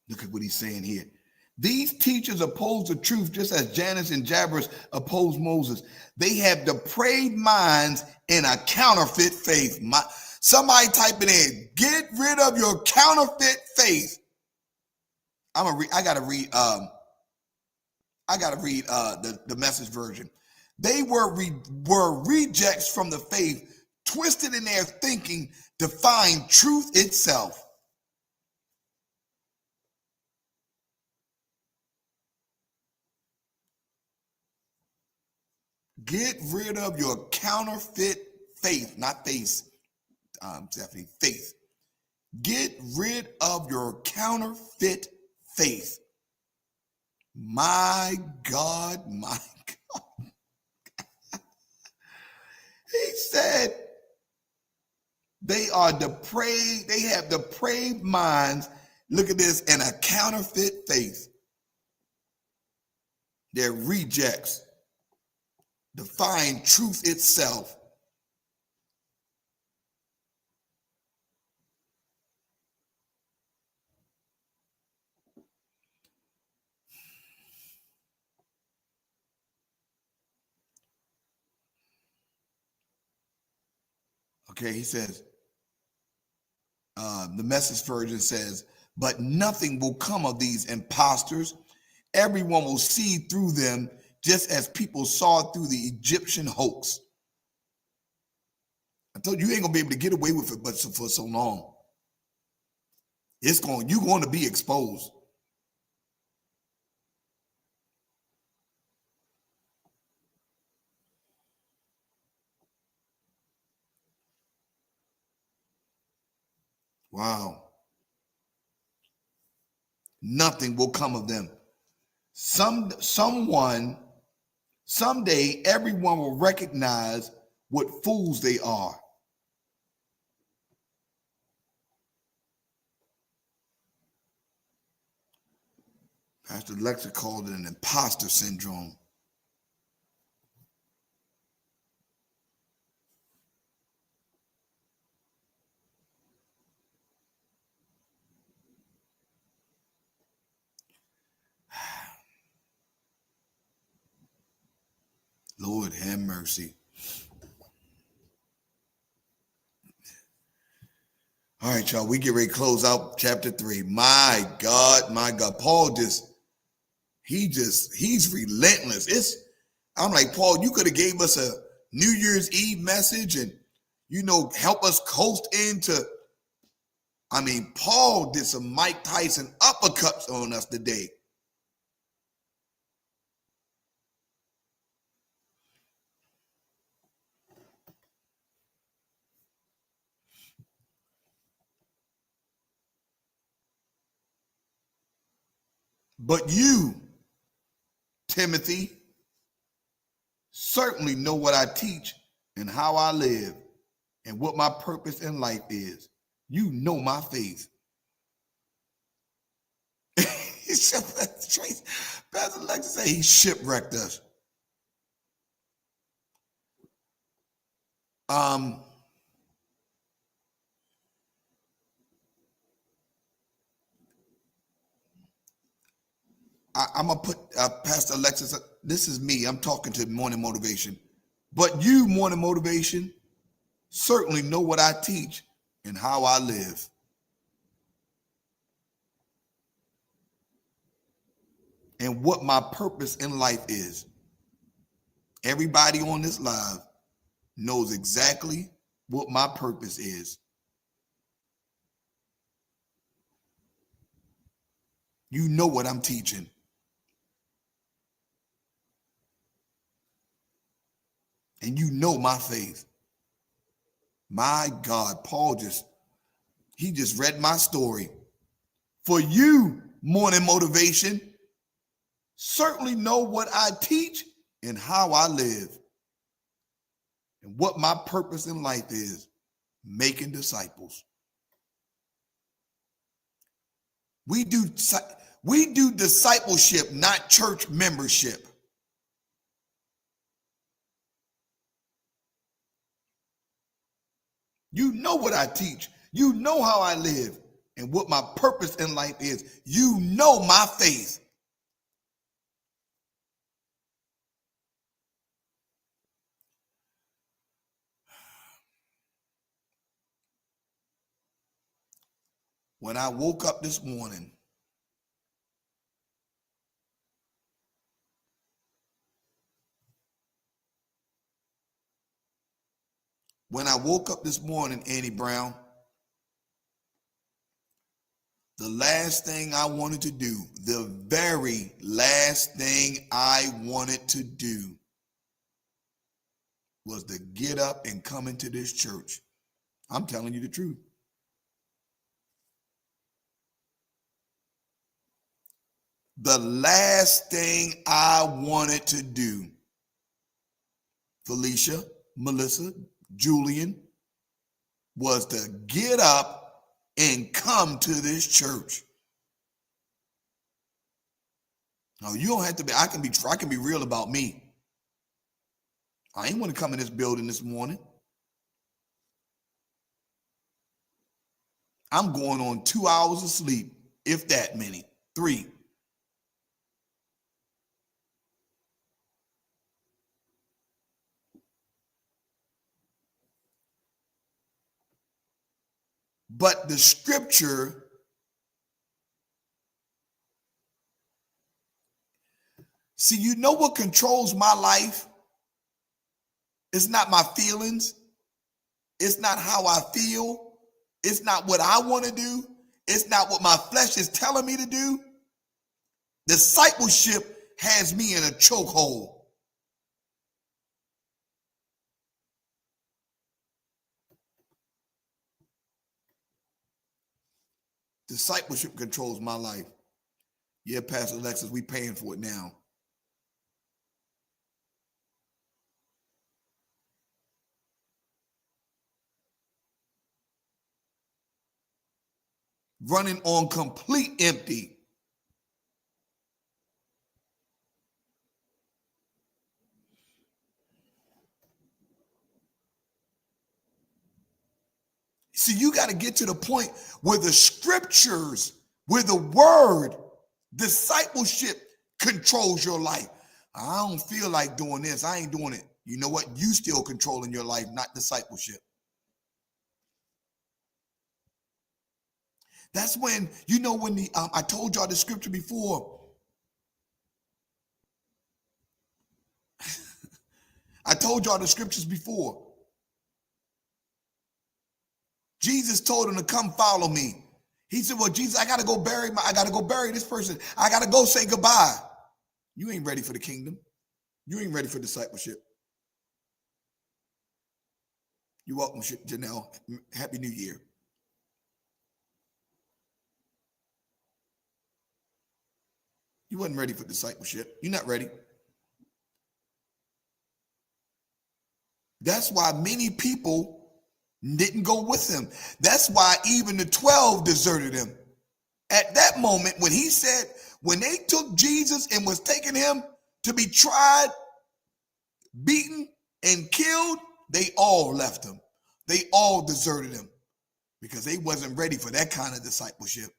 Look at what he's saying here. These teachers oppose the truth just as Jannes and Jambres opposed Moses. They have depraved minds and a counterfeit faith. Somebody type it in. Get rid of your counterfeit faith. I gotta read the Message version. They were rejects from the faith, twisted in their thinking to find truth itself. Get rid of your counterfeit faith, not face, Stephanie, faith. Get rid of your counterfeit faith. My God, my God. He said they are depraved, they have depraved minds. Look at this, and a counterfeit faith. They're rejects. Define truth itself. Okay, he says, the Message version says, but nothing will come of these imposters. Everyone will see through them just as people saw through the Egyptian hoax. I told you, you ain't gonna be able to get away with it but for so long. You're going to be exposed. Wow. Nothing will come of them. Someday, everyone will recognize what fools they are. Pastor Alexa called it an imposter syndrome. Lord have mercy. All right, y'all, we get ready to close out chapter 3. My God, Paul he's relentless. I'm like, Paul, you could have gave us a New Year's Eve message and, help us coast into, Paul did some Mike Tyson uppercuts on us today. But you, Timothy, certainly know what I teach and how I live and what my purpose in life is. You know my faith. Pastor Alexis said he shipwrecked us. I'm gonna put Pastor Alexis. This is me. I'm talking to Morning Motivation. But you, Morning Motivation, certainly know what I teach and how I live. And what my purpose in life is. Everybody on this live knows exactly what my purpose is. You know what I'm teaching. And you know my faith. My God, Paul just read my story. For you, Morning Motivation, certainly know what I teach and how I live. And what my purpose in life is, making disciples. We do discipleship, not church membership. You know what I teach. You know how I live and what my purpose in life is. You know my faith. When I woke up this morning, Annie Brown, the last thing I wanted to do, the very last thing I wanted to do was to get up and come into this church. I'm telling you the truth. The last thing I wanted to do, Felicia, Melissa, Julian, was to get up and come to this church. Now you don't have to be, I can be real about me. I ain't want to come in this building this morning. I'm going on 2 hours of sleep, if that many, 3. But the scripture see, you know what controls my life? It's not my feelings. It's not how I feel. It's not what I want to do. It's not what my flesh is telling me to do. Discipleship has me in a chokehold. Discipleship controls my life. Yeah, Pastor Alexis, we paying for it now. Running on complete empty. See, you got to get to the point where the scriptures, where the word, discipleship controls your life. I don't feel like doing this. I ain't doing it. You know what? You still controlling your life, not discipleship. That's when, you know, when I told y'all the scripture before. I told y'all the scriptures before. Jesus told him to come follow me. He said, well, Jesus, I got to go bury this person. I got to go say goodbye. You ain't ready for the kingdom. You ain't ready for discipleship. You're welcome, Janelle. Happy New Year. You wasn't ready for discipleship. You're not ready. That's why many people didn't go with him. That's why even the 12 deserted him. At that moment, when he said, when they took Jesus and was taking him to be tried, beaten, and killed, they all left him. They all deserted him because they wasn't ready for that kind of discipleship.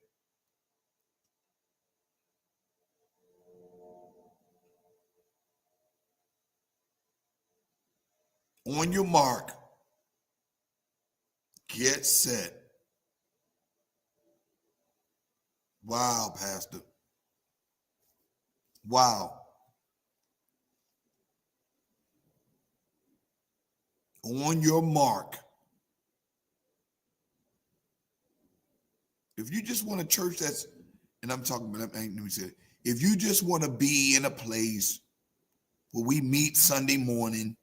On your mark, get set. Wow, Pastor. Wow. On your mark. If you just want a church that's, and I'm talking about, let me say, if you just want to be in a place where we meet Sunday morning,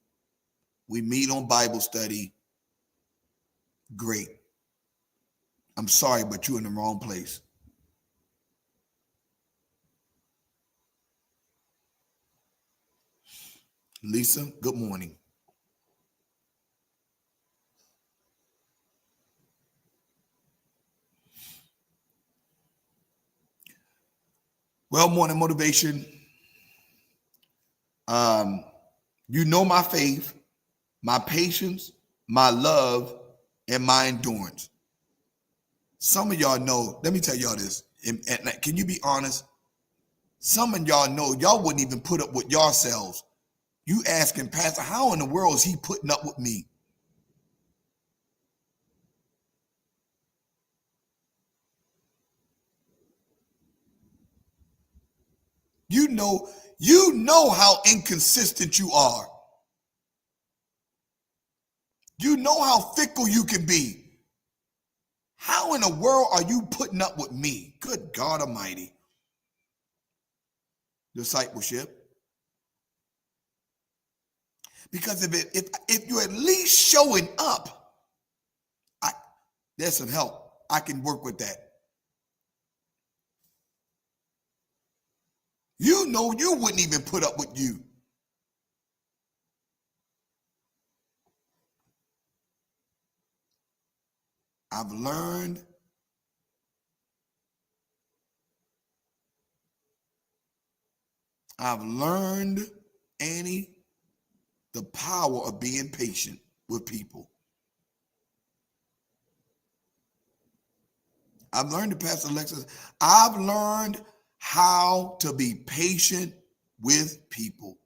we meet on Bible study, great. I'm sorry, but you're in the wrong place. Lisa, good morning. Well, morning motivation. You know my faith, my patience, my love, and my endurance. Some of y'all know, let me tell y'all this, and can you be honest? Some of y'all know y'all wouldn't even put up with yourselves. You asking Pastor, how in the world is he putting up with me? You know how inconsistent you are. You know how fickle you can be. How in the world are you putting up with me? Good God Almighty. Discipleship. Because if you're at least showing up, there's some help. I can work with that. You know you wouldn't even put up with you. I've learned Annie, the power of being patient with people. I've learned to Pastor Alexis, I've learned how to be patient with people.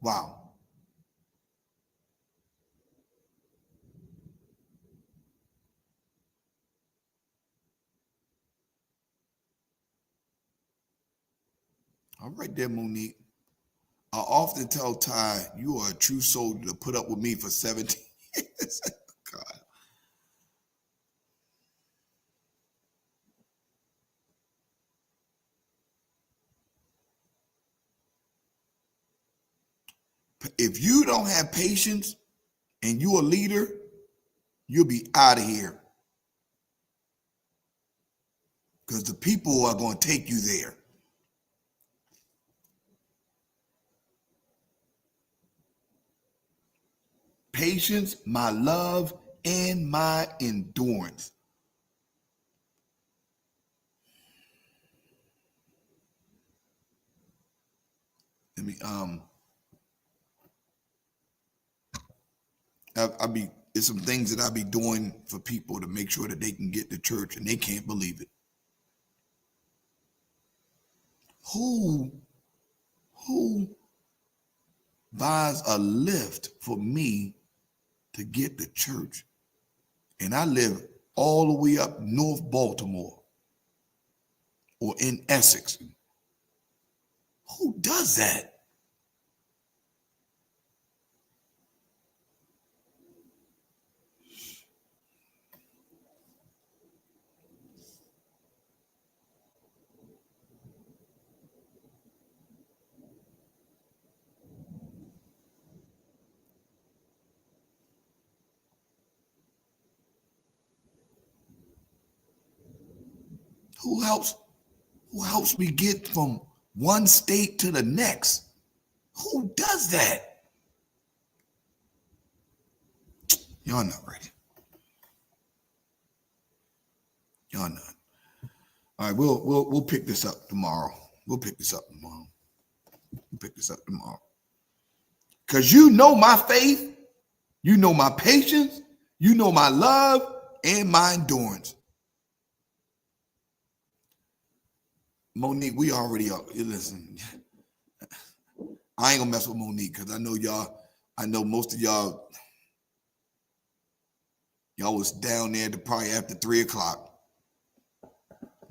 Wow. All right there, Monique. I often tell Ty, you are a true soldier to put up with me for 17 years. God. If you don't have patience and you're a leader, you'll be out of here. Because the people are going to take you there. Patience, my love, and my endurance. Let me it's some things that I be doing for people to make sure that they can get to church and they can't believe it. Who buys a lift for me to get to church? And I live all the way up North Baltimore or in Essex. Who does that? Who helps me get from one state to the next? Who does that? Y'all not ready. Y'all not. All right, we'll pick this up tomorrow. We'll pick this up tomorrow. Because you know my faith, you know my patience, you know my love and my endurance. Monique, we already are. Listen, I ain't gonna mess with Monique because I know most of y'all was down there to probably after 3:00.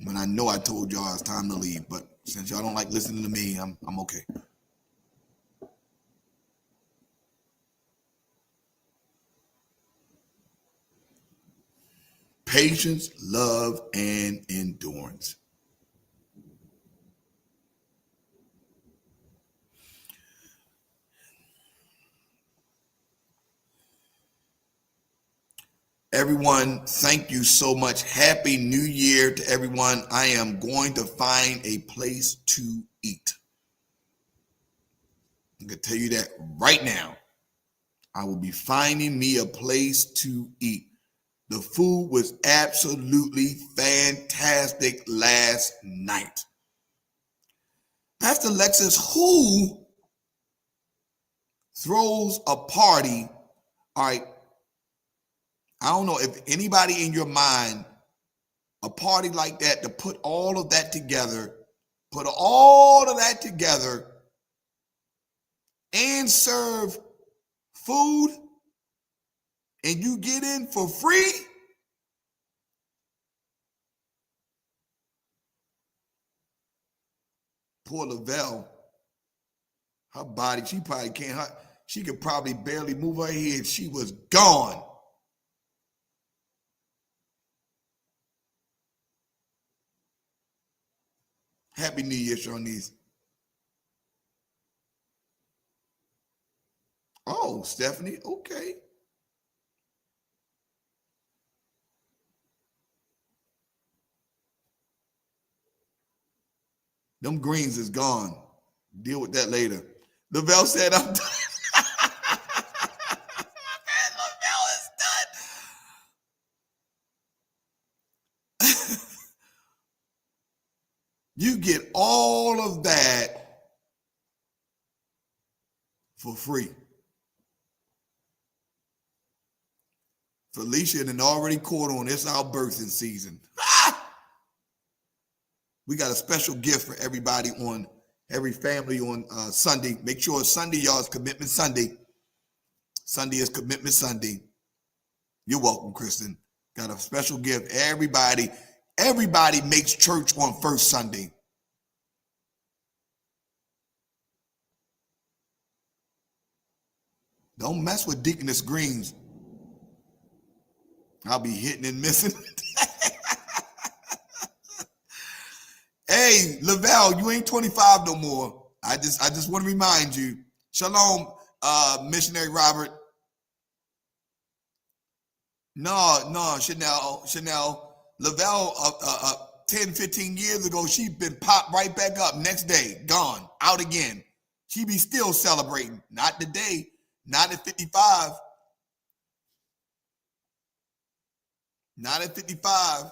When I know I told y'all it's time to leave, but since y'all don't like listening to me, I'm okay. Patience, love, and endurance. Everyone, thank you so much. Happy New Year to everyone. I am going to find a place to eat. I'm going to tell you that right now. I will be finding me a place to eat. The food was absolutely fantastic last night. Pastor Lexus, who throws a party? All right. I don't know if anybody in your mind, a party like that, to put all of that together, and serve food, and you get in for free. Poor Lavelle, her body, she probably can't, she could probably barely move her head. She was gone. Happy New Year, Shawnice. Oh, Stephanie, okay. Them greens is gone. Deal with that later. Lavelle said, I'm done. Lavelle is done. You get all of that for free. Felicia and already caught on. It's our birthing season. We got a special gift for everybody every family on Sunday. Make sure Sunday, y'all, is Commitment Sunday. Sunday is Commitment Sunday. You're welcome, Kristen. Got a special gift. Everybody makes church on first Sunday. Don't mess with Deaconess Greens. I'll be hitting and missing. Hey, Lavelle, you ain't 25 no more. I just want to remind you. Shalom, missionary Robert. No, Chanel. Lavelle, 10, 15 years ago, she been popped right back up. Next day, gone, out again. She be still celebrating. Not today, not at 55. Not at 55.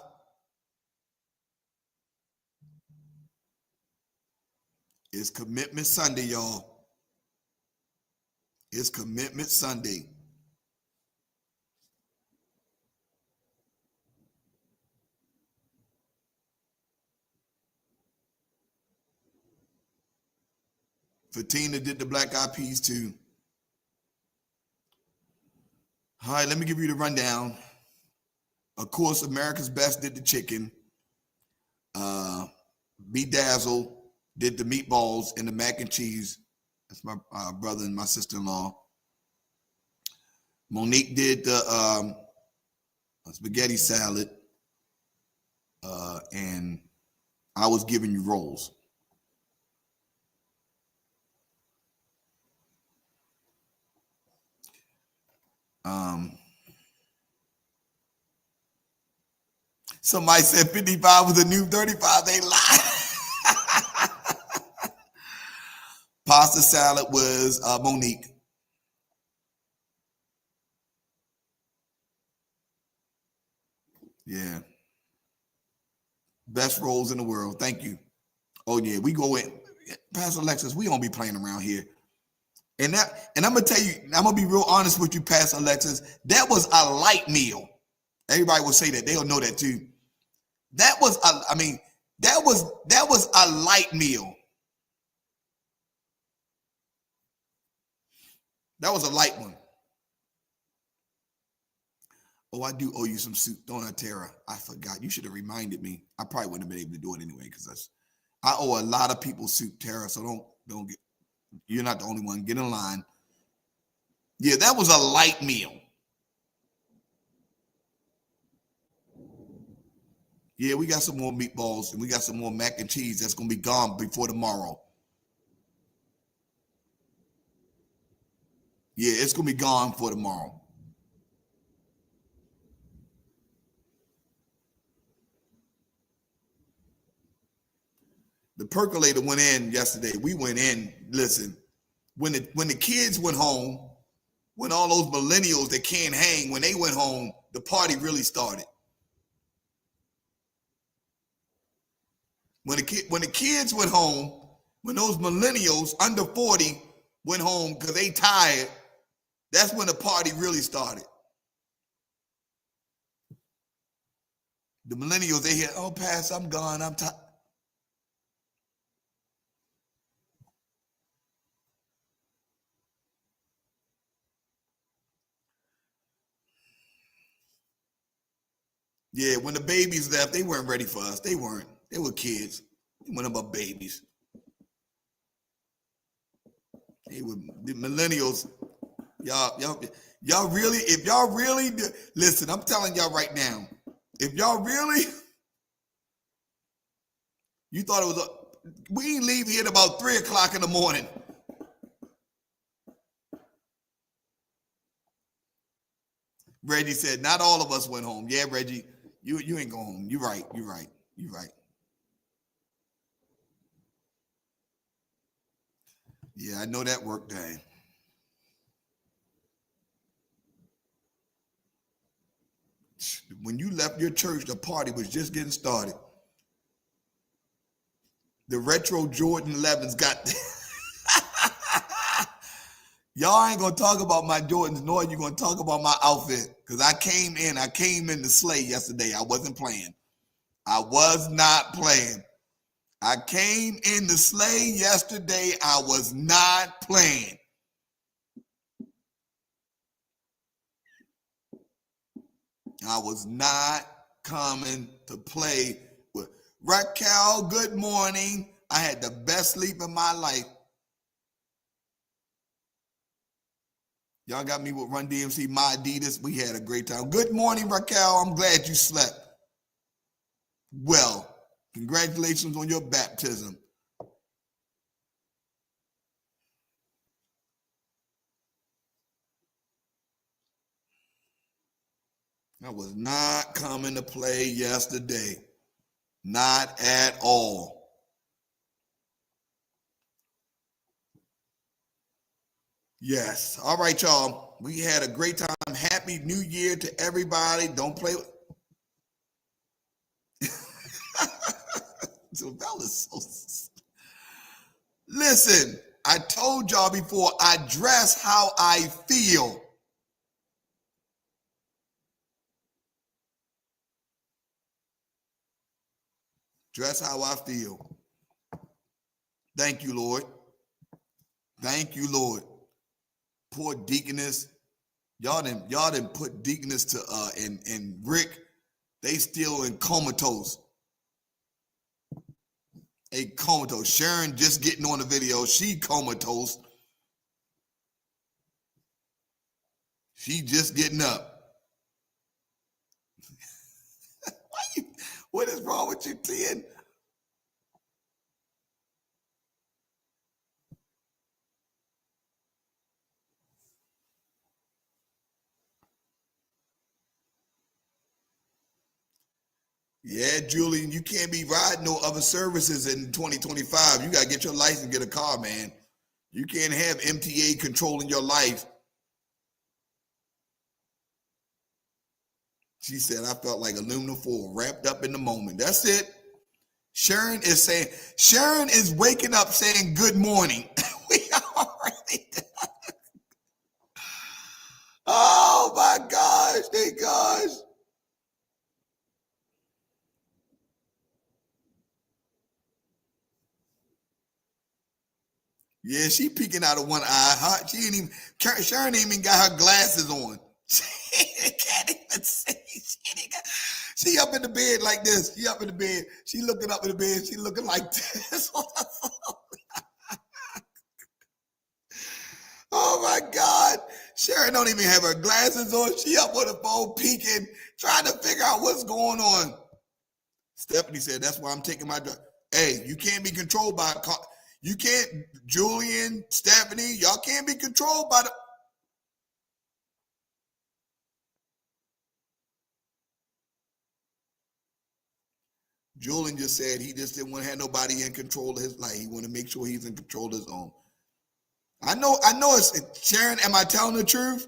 It's Commitment Sunday, y'all. It's Commitment Sunday. Fatina did the Black Eyed Peas too. All right, let me give you the rundown. Of course, America's Best did the chicken. Bedazzle did the meatballs and the mac and cheese. That's my brother and my sister-in-law. Monique did the spaghetti salad. And I was giving you rolls. Somebody said 55 was the new 35. They lied. Pasta salad was Monique. Yeah. Best rolls in the world. Thank you. Oh yeah, we go in. Pastor Alexis, we don't be playing around here. And I'm gonna tell you, I'm gonna be real honest with you, Pastor Alexis. That was a light meal. Everybody will say that. They'll know that too. That was I mean, that was a light meal. That was a light one. Oh, I do owe you some soup, don't I, Tara? I forgot. You should have reminded me. I probably wouldn't have been able to do it anyway because I owe a lot of people soup, Tara. So don't get. You're not the only one. Get in line. Yeah, that was a light meal. Yeah, we got some more meatballs and we got some more mac and cheese that's gonna be gone before tomorrow. Yeah, it's gonna be gone for tomorrow. The percolator went in yesterday. We went in. Listen, when the kids went home, when all those millennials that can't hang, when they went home, the party really started. When the kids went home, when those millennials under 40 went home because they tired, that's when the party really started. The millennials, they hear, oh, Pass, I'm gone. I'm tired. Yeah, when the babies left, they weren't ready for us. They weren't. They were kids. They went about babies. They were the millennials. Y'all really, if y'all really listen, I'm telling y'all right now, if y'all really, you thought it was we ain't leave here at about 3 o'clock in the morning. Reggie said, not all of us went home. Yeah, Reggie, you ain't going home. You're right. You're right. You're right. Yeah, I know that work day. When you left your church, the party was just getting started. The retro Jordan 11s got. Y'all ain't gonna talk about my Jordans, nor you gonna talk about my outfit. Cause I came in to slay yesterday. I wasn't playing. I was not playing. I came in to slay yesterday. I was not playing. I was not coming to play with Raquel. Good morning. I had the best sleep in my life. Y'all got me with Run DMC, my Adidas. We had a great time. Good morning, Raquel. I'm glad you slept well. Congratulations on your baptism. I was not coming to play yesterday. Not at all. Yes. All right, y'all. We had a great time. Happy New Year to everybody. Don't play with. So that was so. Listen, I told y'all before, I dress how I feel. Dress how I feel. Thank you, Lord. Thank you, Lord. Poor Deaconess. Y'all didn't put Deaconess to and Rick. They still in comatose. A comatose. Sharon just getting on the video. She comatose. She just getting up. What is wrong with you, Tien? Yeah, Julian, you can't be riding no other services in 2025. You got to get your license and get a car, man. You can't have MTA controlling your life. She said, I felt like aluminum foil wrapped up in the moment. That's it. Sharon is waking up saying good morning. We already done. Oh my gosh, thank gosh. Yeah, she peeking out of one eye. She ain't even, Sharon ain't even got her glasses on. She can't even see. She up in the bed like this. She up in the bed. She looking up in the bed. She looking like this. Oh my God. Sharon don't even have her glasses on. She up on the phone peeking, trying to figure out what's going on. Stephanie said, that's why I'm taking my drug. Hey, you can't be controlled by a car. You can't, Julian, Stephanie, y'all can't be controlled by the. Julian just said he just didn't want to have nobody in control of his life. He want to make sure he's in control of his own. I know it's Sharon, am I telling the truth?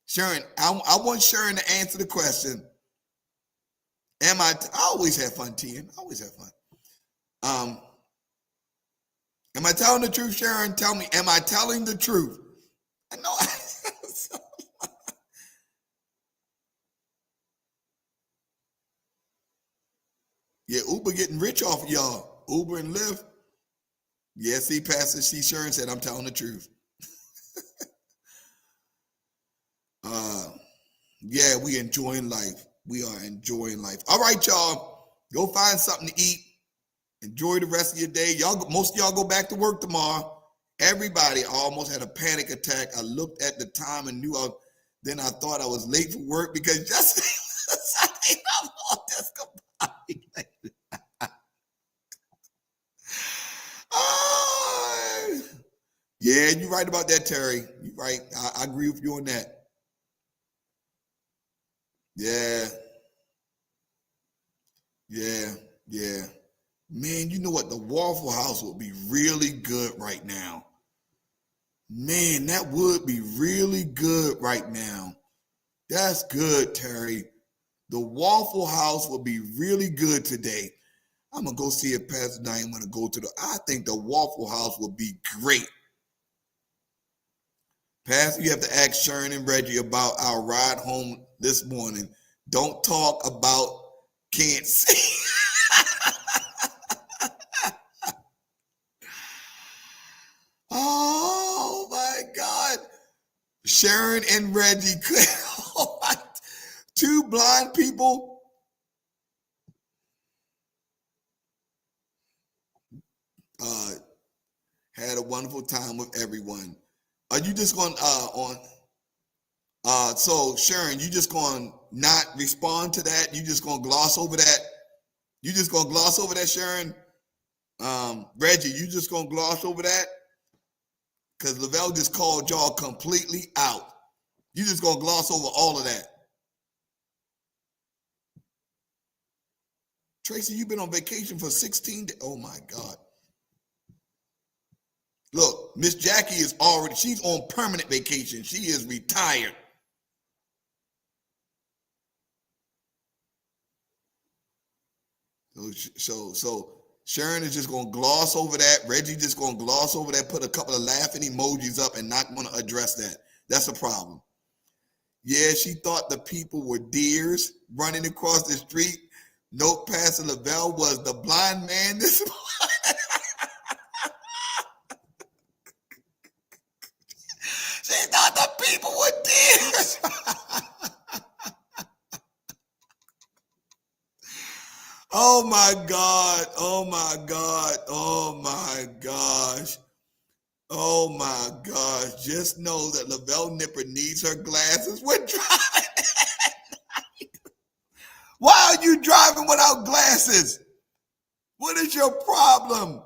Sharon, I want Sharon to answer the question. I always have fun, Tian. I always have fun. Am I telling the truth, Sharon? Tell me, am I telling the truth? I know. Yeah, Uber getting rich off of y'all. Uber and Lyft. Yeah, see, Pastor C. Sharon said, I'm telling the truth. Yeah, we enjoying life. We are enjoying life. All right, y'all. Go find something to eat. Enjoy the rest of your day. Most of y'all go back to work tomorrow. Everybody almost had a panic attack. I looked at the time and then I thought I was late for work because yesterday was Sunday. I'm all discombobulated. Oh, yeah, you're right about that, Terry. You're right. I agree with you on that. Yeah, yeah, yeah. Man, you know what? The Waffle House would be really good right now. Man, that would be really good right now. That's good, Terry. The Waffle House will be really good today. I'm gonna go see if Pastor Diane want to go to I think the Waffle House will be great. Pastor, you have to ask Sharon and Reggie about our ride home this morning. Don't talk about can't see. Oh my God. Sharon and Reggie could two blind people. Uh, had a wonderful time with everyone. Are you just going on? So Sharon, you just going to not respond to that? You just going to gloss over that? You just going to gloss over that, Sharon? Reggie, you just going to gloss over that? Because Lavelle just called y'all completely out. You just going to gloss over all of that. Tracy, you've been on vacation for 16 days. Oh my God. Look, Miss Jackie she's on permanent vacation. She is retired. So Sharon is just going to gloss over that. Reggie just going to gloss over that, put a couple of laughing emojis up and not going to address that. That's a problem. Yeah, she thought the people were deers running across the street. Note Pastor Lavelle was the blind man this morning. She thought the people were deers. Oh my God. Oh my God. Oh my gosh. Oh my gosh. Just know that Lavelle Nipper needs her glasses. We're driving. Why are you driving without glasses? What is your problem?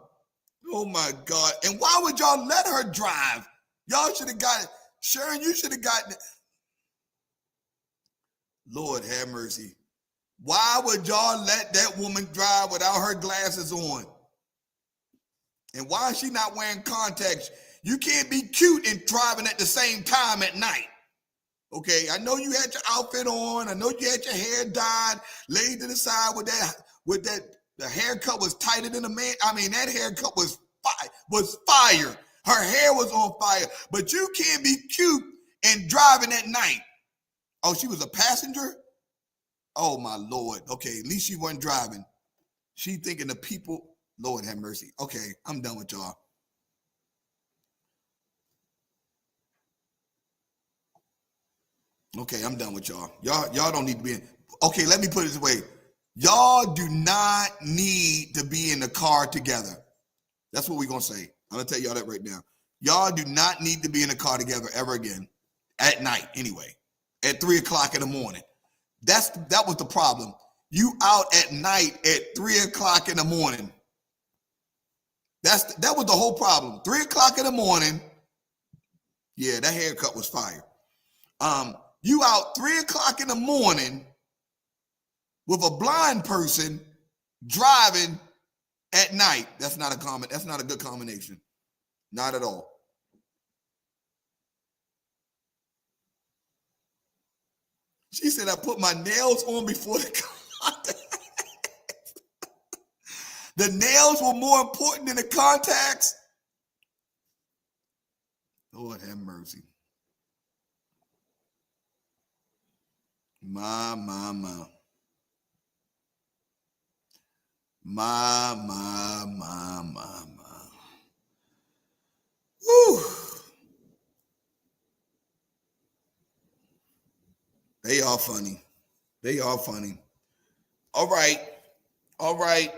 Oh my God. And why would y'all let her drive? Y'all should have got it. Sharon, you should have gotten it. Lord have mercy. Why would y'all let that woman drive without her glasses on? And why is she not wearing contacts? You can't be cute and driving at the same time at night. Okay, I know you had your outfit on. I know you had your hair dyed, laid to the side with that. The haircut was tighter than a man. I mean, that haircut was fire. Her hair was on fire. But you can't be cute and driving at night. Oh, she was a passenger? Oh, my Lord. Okay, at least she wasn't driving. She thinking the people, Lord have mercy. Okay, I'm done with y'all. Okay, I'm done with y'all. Y'all don't need to be in. Okay, let me put it this way. Y'all do not need to be in the car together. That's what we're going to say. I'm going to tell y'all that right now. Y'all do not need to be in the car together ever again. At night, anyway. At 3 o'clock in the morning. That was the problem. You out at night at 3 o'clock in the morning. That was the whole problem. 3 o'clock in the morning. Yeah, that haircut was fire. You out 3 o'clock in the morning with a blind person driving at night. That's not a good combination. Not at all. She said, I put my nails on before the contacts. The nails were more important than the contacts. Lord have mercy. My. Whew. They are funny. They are funny. All right.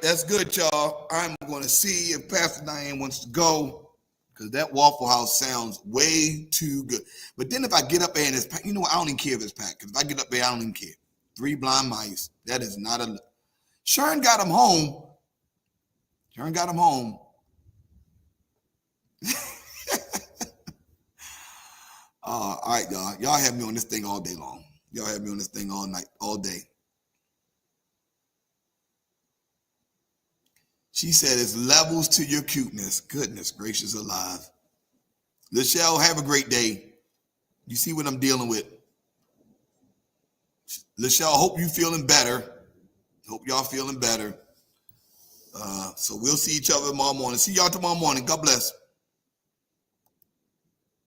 That's good, y'all. I'm going to see if Pastor Diane wants to go because that Waffle House sounds way too good. But then if I get up there and it's packed, you know what? I don't even care if it's packed because if I get up there, I don't even care. 3 blind mice. That is not a... Sharon got him home. All right, y'all. Y'all have me on this thing all day long. Y'all have me on this thing all night, all day. She said it's levels to your cuteness. Goodness gracious alive. Lachelle, have a great day. You see what I'm dealing with. Lachelle, hope you feeling better. Hope y'all feeling better. So we'll see each other tomorrow morning. See y'all tomorrow morning. God bless.